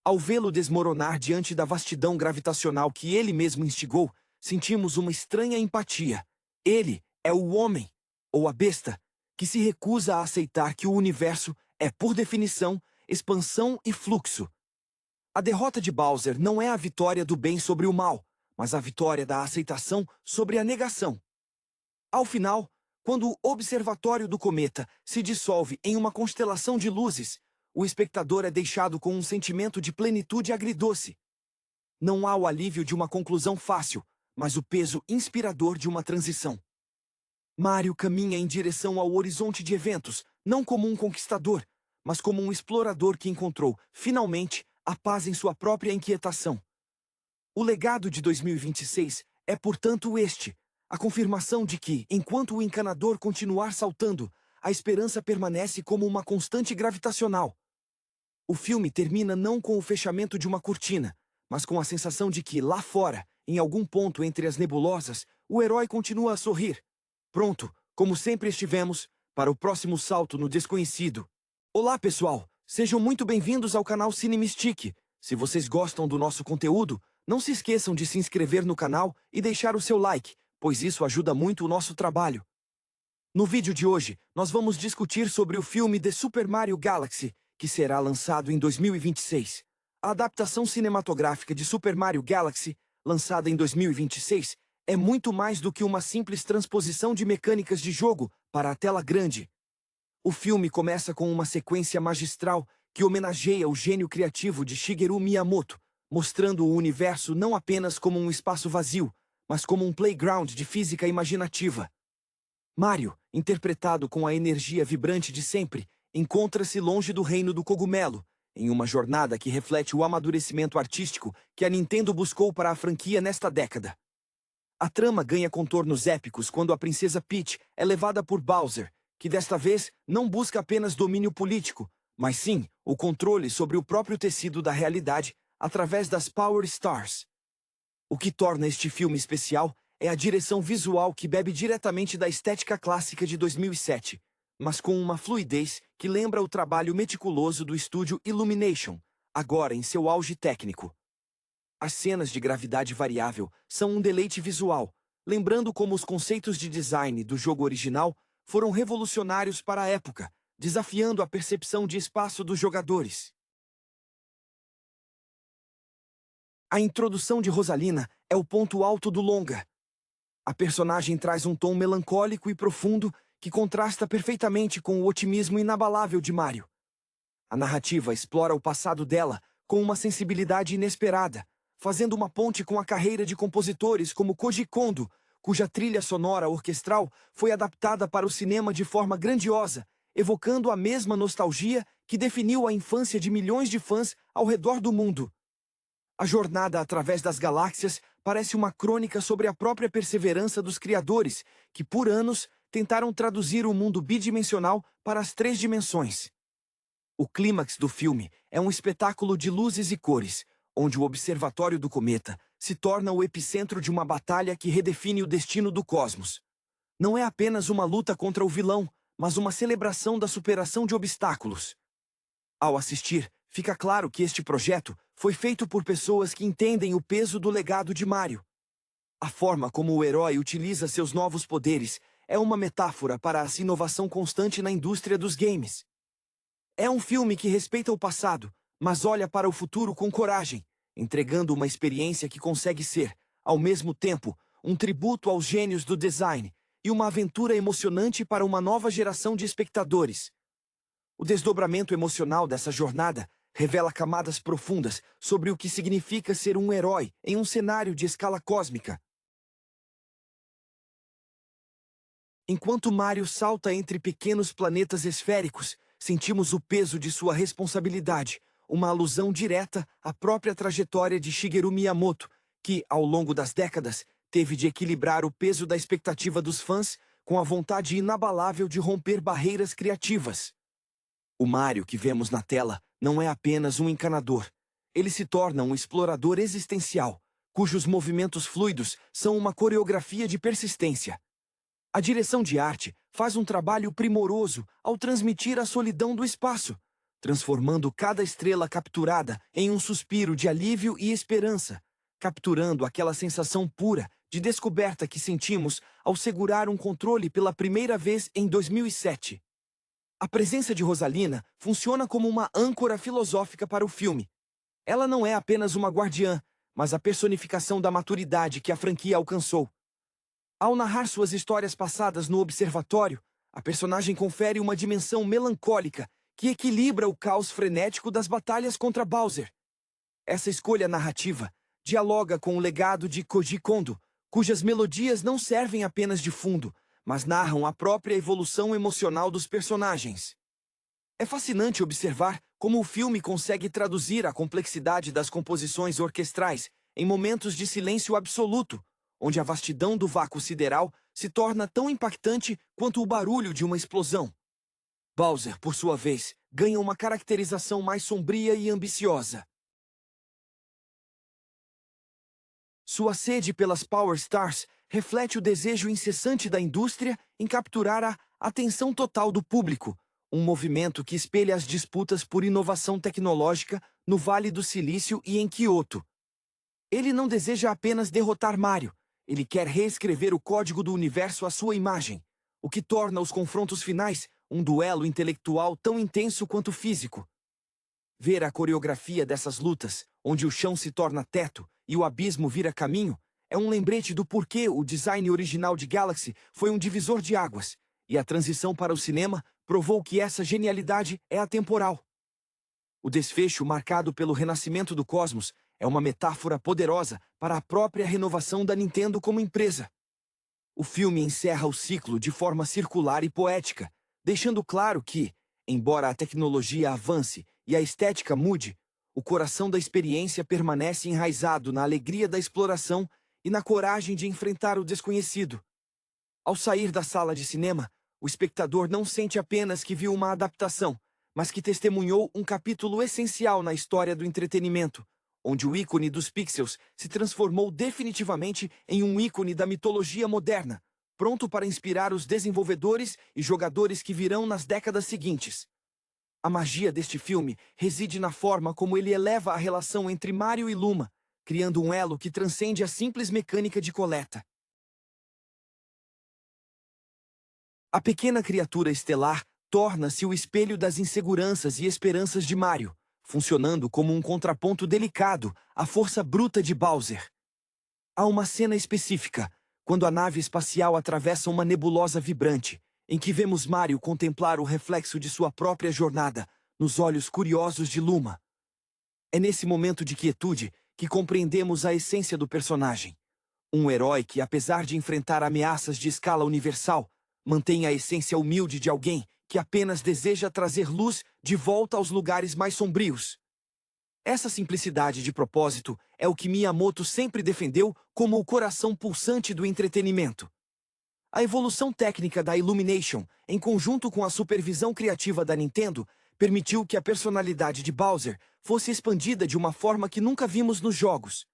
Ao vê-lo desmoronar diante da vastidão gravitacional que ele mesmo instigou, sentimos uma estranha empatia. Ele é o homem, ou a besta, que se recusa a aceitar que o universo é, por definição, expansão e fluxo. A derrota de Bowser não é a vitória do bem sobre o mal, mas a vitória da aceitação sobre a negação. Ao final, quando o observatório do cometa se dissolve em uma constelação de luzes, o espectador é deixado com um sentimento de plenitude agridoce. Não há o alívio de uma conclusão fácil, mas o peso inspirador de uma transição. Mario caminha em direção ao horizonte de eventos, não como um conquistador, mas como um explorador que encontrou, finalmente, a paz em sua própria inquietação. O legado de 2026 é, portanto, a confirmação de que, enquanto o encanador continuar saltando, a esperança permanece como uma constante gravitacional. O filme termina não com o fechamento de uma cortina, mas com a sensação de que, lá fora, em algum ponto entre as nebulosas, o herói continua a sorrir. Pronto, como sempre estivemos, para o próximo salto no desconhecido. Olá, pessoal! Sejam muito bem-vindos ao canal Cine Mystique. Se vocês gostam do nosso conteúdo, não se esqueçam de se inscrever no canal e deixar o seu like, pois isso ajuda muito o nosso trabalho. No vídeo de hoje, nós vamos discutir sobre o filme The Super Mario Galaxy, que será lançado em 2026. A adaptação cinematográfica de Super Mario Galaxy, lançada em 2026, é muito mais do que uma simples transposição de mecânicas de jogo para a tela grande. O filme começa com uma sequência magistral que homenageia o gênio criativo de Shigeru Miyamoto, mostrando o universo não apenas como um espaço vazio, mas como um playground de física imaginativa. Mario, interpretado com a energia vibrante de sempre, encontra-se longe do reino do cogumelo, em uma jornada que reflete o amadurecimento artístico que a Nintendo buscou para a franquia nesta década. A trama ganha contornos épicos quando a princesa Peach é levada por Bowser, que desta vez não busca apenas domínio político, mas sim o controle sobre o próprio tecido da realidade através das Power Stars. O que torna este filme especial é a direção visual que bebe diretamente da estética clássica de 2007, mas com uma fluidez que lembra o trabalho meticuloso do estúdio Illumination, agora em seu auge técnico. As cenas de gravidade variável são um deleite visual, lembrando como os conceitos de design do jogo original foram revolucionários para a época, desafiando a percepção de espaço dos jogadores. A introdução de Rosalina é o ponto alto do longa. A personagem traz um tom melancólico e profundo que contrasta perfeitamente com o otimismo inabalável de Mario. A narrativa explora o passado dela com uma sensibilidade inesperada, fazendo uma ponte com a carreira de compositores como Koji Kondo, cuja trilha sonora orquestral foi adaptada para o cinema de forma grandiosa, evocando a mesma nostalgia que definiu a infância de milhões de fãs ao redor do mundo. A jornada através das galáxias parece uma crônica sobre a própria perseverança dos criadores, que por anos tentaram traduzir o mundo bidimensional para as 3 dimensões. O clímax do filme é um espetáculo de luzes e cores, onde o observatório do cometa se torna o epicentro de uma batalha que redefine o destino do cosmos. Não é apenas uma luta contra o vilão, mas uma celebração da superação de obstáculos. Ao assistir, fica claro que este projeto foi feito por pessoas que entendem o peso do legado de Mario. A forma como o herói utiliza seus novos poderes é uma metáfora para a inovação constante na indústria dos games. É um filme que respeita o passado, mas olha para o futuro com coragem, entregando uma experiência que consegue ser, ao mesmo tempo, um tributo aos gênios do design e uma aventura emocionante para uma nova geração de espectadores. O desdobramento emocional dessa jornada revela camadas profundas sobre o que significa ser um herói em um cenário de escala cósmica. Enquanto Mario salta entre pequenos planetas esféricos, sentimos o peso de sua responsabilidade, uma alusão direta à própria trajetória de Shigeru Miyamoto, que, ao longo das décadas, teve de equilibrar o peso da expectativa dos fãs com a vontade inabalável de romper barreiras criativas. O Mario que vemos na tela não é apenas um encanador. Ele se torna um explorador existencial, cujos movimentos fluidos são uma coreografia de persistência. A direção de arte faz um trabalho primoroso ao transmitir a solidão do espaço, transformando cada estrela capturada em um suspiro de alívio e esperança, capturando aquela sensação pura de descoberta que sentimos ao segurar um controle pela primeira vez em 2007. A presença de Rosalina funciona como uma âncora filosófica para o filme. Ela não é apenas uma guardiã, mas a personificação da maturidade que a franquia alcançou. Ao narrar suas histórias passadas no observatório, a personagem confere uma dimensão melancólica que equilibra o caos frenético das batalhas contra Bowser. Essa escolha narrativa dialoga com o legado de Koji Kondo, cujas melodias não servem apenas de fundo, mas narram a própria evolução emocional dos personagens. É fascinante observar como o filme consegue traduzir a complexidade das composições orquestrais em momentos de silêncio absoluto, onde a vastidão do vácuo sideral se torna tão impactante quanto o barulho de uma explosão. Bowser, por sua vez, ganha uma caracterização mais sombria e ambiciosa. Sua sede pelas Power Stars reflete o desejo incessante da indústria em capturar a atenção total do público, um movimento que espelha as disputas por inovação tecnológica no Vale do Silício e em Kyoto. Ele não deseja apenas derrotar Mario, ele quer reescrever o código do universo à sua imagem, o que torna os confrontos finais um duelo intelectual tão intenso quanto físico. Ver a coreografia dessas lutas, onde o chão se torna teto e o abismo vira caminho, é um lembrete do porquê o design original de Galaxy foi um divisor de águas, e a transição para o cinema provou que essa genialidade é atemporal. O desfecho marcado pelo renascimento do cosmos é uma metáfora poderosa para a própria renovação da Nintendo como empresa. O filme encerra o ciclo de forma circular e poética, deixando claro que, embora a tecnologia avance e a estética mude, o coração da experiência permanece enraizado na alegria da exploração e na coragem de enfrentar o desconhecido. Ao sair da sala de cinema, o espectador não sente apenas que viu uma adaptação, mas que testemunhou um capítulo essencial na história do entretenimento, onde o ícone dos pixels se transformou definitivamente em um ícone da mitologia moderna, pronto para inspirar os desenvolvedores e jogadores que virão nas décadas seguintes. A magia deste filme reside na forma como ele eleva a relação entre Mario e Luma, criando um elo que transcende a simples mecânica de coleta. A pequena criatura estelar torna-se o espelho das inseguranças e esperanças de Mario, funcionando como um contraponto delicado à força bruta de Bowser. Há uma cena específica, quando a nave espacial atravessa uma nebulosa vibrante, em que vemos Mario contemplar o reflexo de sua própria jornada nos olhos curiosos de Luma. É nesse momento de quietude que compreendemos a essência do personagem. Um herói que, apesar de enfrentar ameaças de escala universal, mantém a essência humilde de alguém que apenas deseja trazer luz de volta aos lugares mais sombrios. Essa simplicidade de propósito é o que Miyamoto sempre defendeu como o coração pulsante do entretenimento. A evolução técnica da Illumination, em conjunto com a supervisão criativa da Nintendo, permitiu que a personalidade de Bowser fosse expandida de uma forma que nunca vimos nos jogos.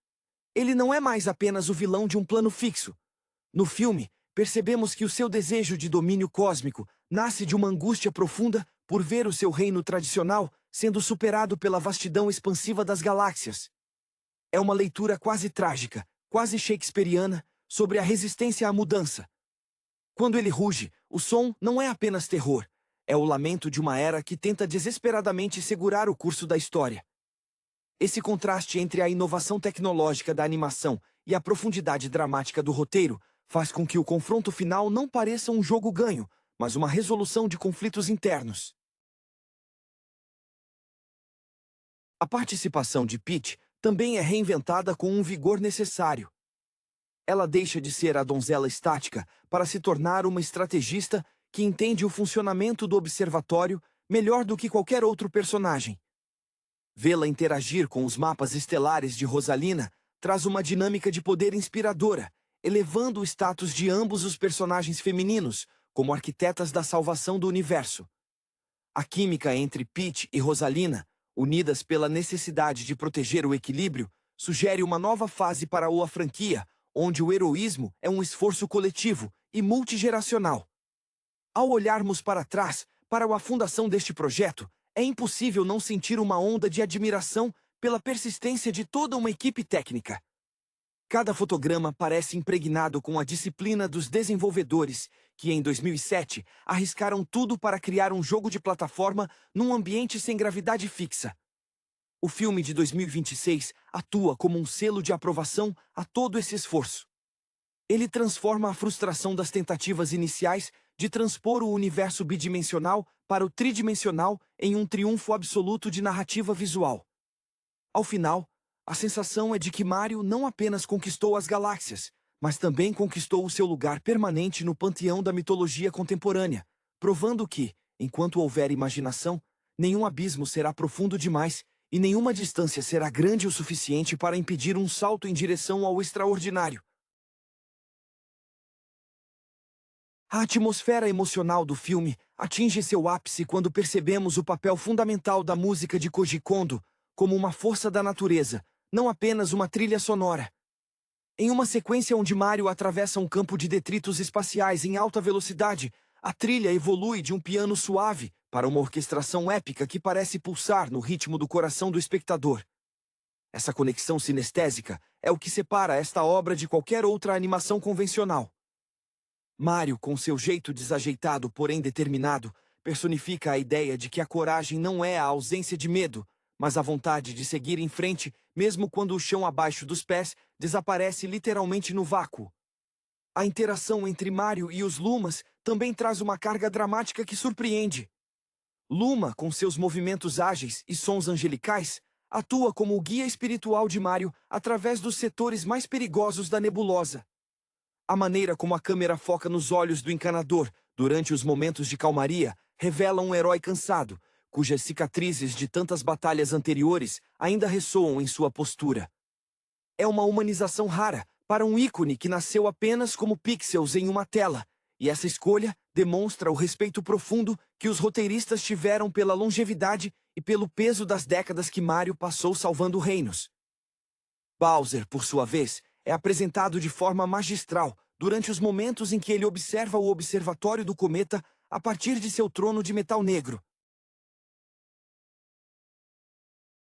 Ele não é mais apenas o vilão de um plano fixo. No filme, percebemos que o seu desejo de domínio cósmico nasce de uma angústia profunda por ver o seu reino tradicional sendo superado pela vastidão expansiva das galáxias. É uma leitura quase trágica, quase shakespeariana, sobre a resistência à mudança. Quando ele ruge, o som não é apenas terror, é o lamento de uma era que tenta desesperadamente segurar o curso da história. Esse contraste entre a inovação tecnológica da animação e a profundidade dramática do roteiro faz com que o confronto final não pareça um jogo ganho, mas uma resolução de conflitos internos. A participação de Peach também é reinventada com um vigor necessário. Ela deixa de ser a donzela estática para se tornar uma estrategista que entende o funcionamento do observatório melhor do que qualquer outro personagem. Vê-la interagir com os mapas estelares de Rosalina traz uma dinâmica de poder inspiradora, elevando o status de ambos os personagens femininos como arquitetas da salvação do universo. A química entre Peach e Rosalina, unidas pela necessidade de proteger o equilíbrio, sugere uma nova fase para a franquia, onde o heroísmo é um esforço coletivo e multigeracional. Ao olharmos para trás, para a fundação deste projeto, é impossível não sentir uma onda de admiração pela persistência de toda uma equipe técnica. Cada fotograma parece impregnado com a disciplina dos desenvolvedores, que em 2007 arriscaram tudo para criar um jogo de plataforma num ambiente sem gravidade fixa. O filme de 2026 atua como um selo de aprovação a todo esse esforço. Ele transforma a frustração das tentativas iniciais de transpor o universo bidimensional para o tridimensional em um triunfo absoluto de narrativa visual. Ao final, a sensação é de que Mario não apenas conquistou as galáxias, mas também conquistou o seu lugar permanente no panteão da mitologia contemporânea, provando que, enquanto houver imaginação, nenhum abismo será profundo demais e nenhuma distância será grande o suficiente para impedir um salto em direção ao extraordinário. A atmosfera emocional do filme atinge seu ápice quando percebemos o papel fundamental da música de Koji Kondo como uma força da natureza, não apenas uma trilha sonora. Em uma sequência onde Mario atravessa um campo de detritos espaciais em alta velocidade, a trilha evolui de um piano suave para uma orquestração épica que parece pulsar no ritmo do coração do espectador. Essa conexão sinestésica é o que separa esta obra de qualquer outra animação convencional. Mario, com seu jeito desajeitado, porém determinado, personifica a ideia de que a coragem não é a ausência de medo, mas a vontade de seguir em frente, mesmo quando o chão abaixo dos pés desaparece literalmente no vácuo. A interação entre Mario e os Lumas também traz uma carga dramática que surpreende. Luma, com seus movimentos ágeis e sons angelicais, atua como o guia espiritual de Mario através dos setores mais perigosos da nebulosa. A maneira como a câmera foca nos olhos do encanador durante os momentos de calmaria revela um herói cansado, cujas cicatrizes de tantas batalhas anteriores ainda ressoam em sua postura. É uma humanização rara para um ícone que nasceu apenas como pixels em uma tela, e essa escolha demonstra o respeito profundo que os roteiristas tiveram pela longevidade e pelo peso das décadas que Mario passou salvando reinos. Bowser, por sua vez, é apresentado de forma magistral durante os momentos em que ele observa o observatório do cometa a partir de seu trono de metal negro.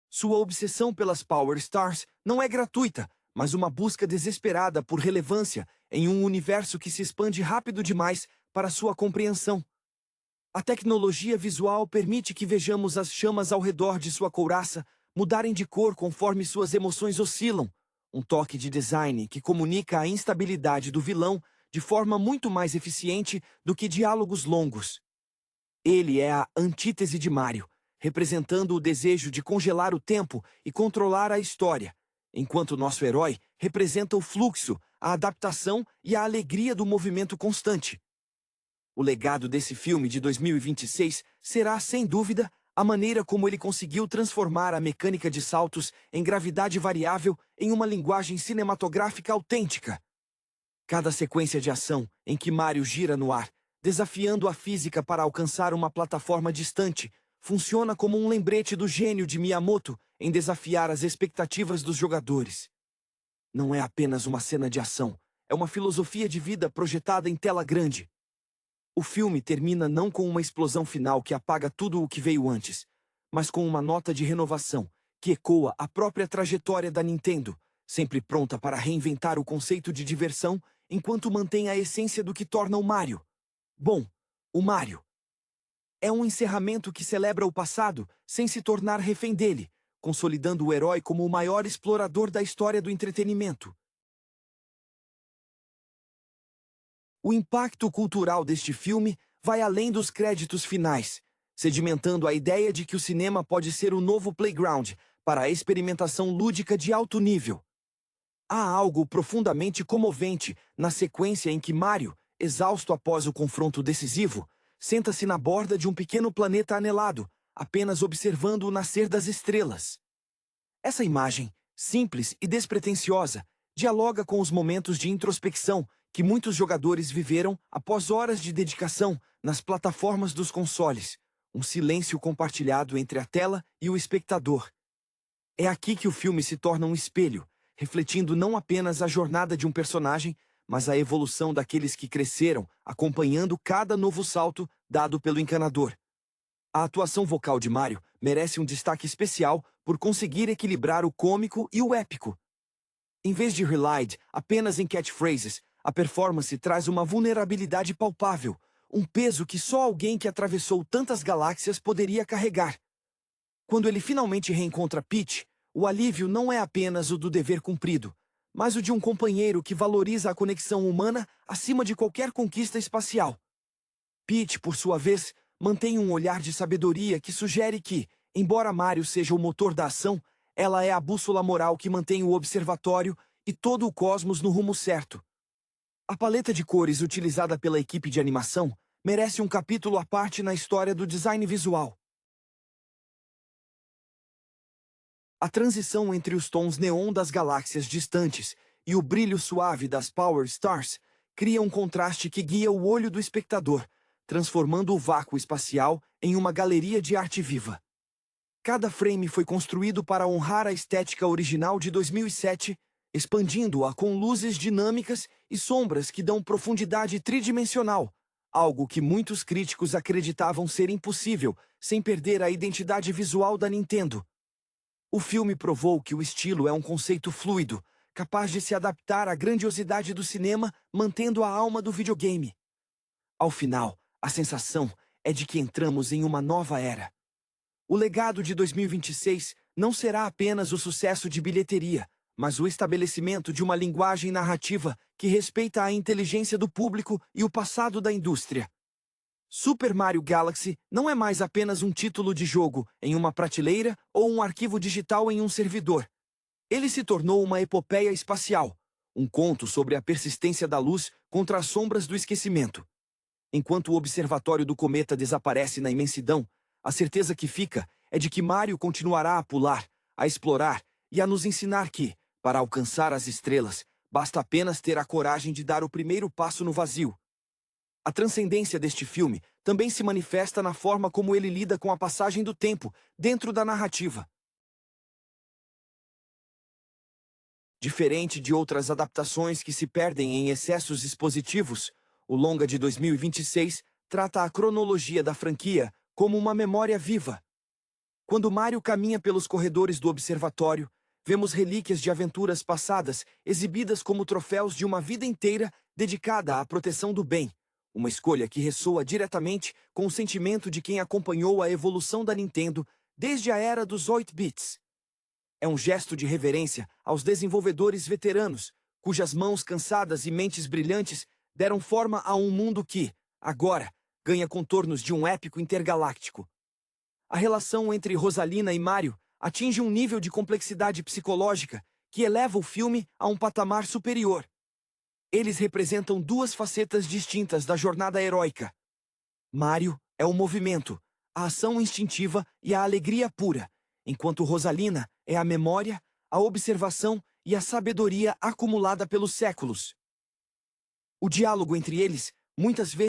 Sua obsessão pelas Power Stars não é gratuita, mas uma busca desesperada por relevância em um universo que se expande rápido demais para sua compreensão. A tecnologia visual permite que vejamos as chamas ao redor de sua couraça mudarem de cor conforme suas emoções oscilam, um toque de design que comunica a instabilidade do vilão de forma muito mais eficiente do que diálogos longos. Ele é a antítese de Mario, representando o desejo de congelar o tempo e controlar a história, enquanto nosso herói representa o fluxo, a adaptação e a alegria do movimento constante. O legado desse filme de 2026 será, sem dúvida, a maneira como ele conseguiu transformar a mecânica de saltos em gravidade variável em uma linguagem cinematográfica autêntica. Cada sequência de ação em que Mario gira no ar, desafiando a física para alcançar uma plataforma distante, funciona como um lembrete do gênio de Miyamoto em desafiar as expectativas dos jogadores. Não é apenas uma cena de ação, é uma filosofia de vida projetada em tela grande. O filme termina não com uma explosão final que apaga tudo o que veio antes, mas com uma nota de renovação que ecoa a própria trajetória da Nintendo, sempre pronta para reinventar o conceito de diversão enquanto mantém a essência do que torna o Mario. Bom, o Mario. É um encerramento que celebra o passado sem se tornar refém dele, consolidando o herói como o maior explorador da história do entretenimento. O impacto cultural deste filme vai além dos créditos finais, sedimentando a ideia de que o cinema pode ser o novo playground para a experimentação lúdica de alto nível. Há algo profundamente comovente na sequência em que Mario, exausto após o confronto decisivo, senta-se na borda de um pequeno planeta anelado, apenas observando o nascer das estrelas. Essa imagem, simples e despretensiosa, dialoga com os momentos de introspecção que muitos jogadores viveram após horas de dedicação nas plataformas dos consoles, um silêncio compartilhado entre a tela e o espectador. É aqui que o filme se torna um espelho, refletindo não apenas a jornada de um personagem, mas a evolução daqueles que cresceram, acompanhando cada novo salto dado pelo encanador. A atuação vocal de Mario merece um destaque especial por conseguir equilibrar o cômico e o épico. Em vez de relied apenas em catchphrases, a performance traz uma vulnerabilidade palpável, um peso que só alguém que atravessou tantas galáxias poderia carregar. Quando ele finalmente reencontra Peach, o alívio não é apenas o do dever cumprido, mas o de um companheiro que valoriza a conexão humana acima de qualquer conquista espacial. Peach, por sua vez, mantém um olhar de sabedoria que sugere que, embora Mario seja o motor da ação, ela é a bússola moral que mantém o observatório e todo o cosmos no rumo certo. A paleta de cores utilizada pela equipe de animação merece um capítulo à parte na história do design visual. A transição entre os tons neon das galáxias distantes e o brilho suave das Power Stars cria um contraste que guia o olho do espectador, transformando o vácuo espacial em uma galeria de arte viva. Cada frame foi construído para honrar a estética original de 2007, expandindo-a com luzes dinâmicas e sombras que dão profundidade tridimensional, algo que muitos críticos acreditavam ser impossível sem perder a identidade visual da Nintendo. O filme provou que o estilo é um conceito fluido, capaz de se adaptar à grandiosidade do cinema, mantendo a alma do videogame. Ao final, a sensação é de que entramos em uma nova era. O legado de 2026 não será apenas o sucesso de bilheteria, mas o estabelecimento de uma linguagem narrativa que respeita a inteligência do público e o passado da indústria. Super Mario Galaxy não é mais apenas um título de jogo em uma prateleira ou um arquivo digital em um servidor. Ele se tornou uma epopeia espacial, um conto sobre a persistência da luz contra as sombras do esquecimento. Enquanto o observatório do cometa desaparece na imensidão, a certeza que fica é de que Mario continuará a pular, a explorar e a nos ensinar que, para alcançar as estrelas, basta apenas ter a coragem de dar o primeiro passo no vazio. A transcendência deste filme também se manifesta na forma como ele lida com a passagem do tempo dentro da narrativa. Diferente de outras adaptações que se perdem em excessos expositivos, o longa de 2026 trata a cronologia da franquia como uma memória viva. Quando Mario caminha pelos corredores do observatório, vemos relíquias de aventuras passadas exibidas como troféus de uma vida inteira dedicada à proteção do bem, uma escolha que ressoa diretamente com o sentimento de quem acompanhou a evolução da Nintendo desde a era dos 8-bits. É um gesto de reverência aos desenvolvedores veteranos, cujas mãos cansadas e mentes brilhantes deram forma a um mundo que, agora, ganha contornos de um épico intergaláctico. A relação entre Rosalina e Mario atinge um nível de complexidade psicológica que eleva o filme a um patamar superior. Eles representam duas facetas distintas da jornada heróica. Mario é o movimento, a ação instintiva e a alegria pura, enquanto Rosalina é a memória, a observação e a sabedoria acumulada pelos séculos. O diálogo entre eles, muitas vezes,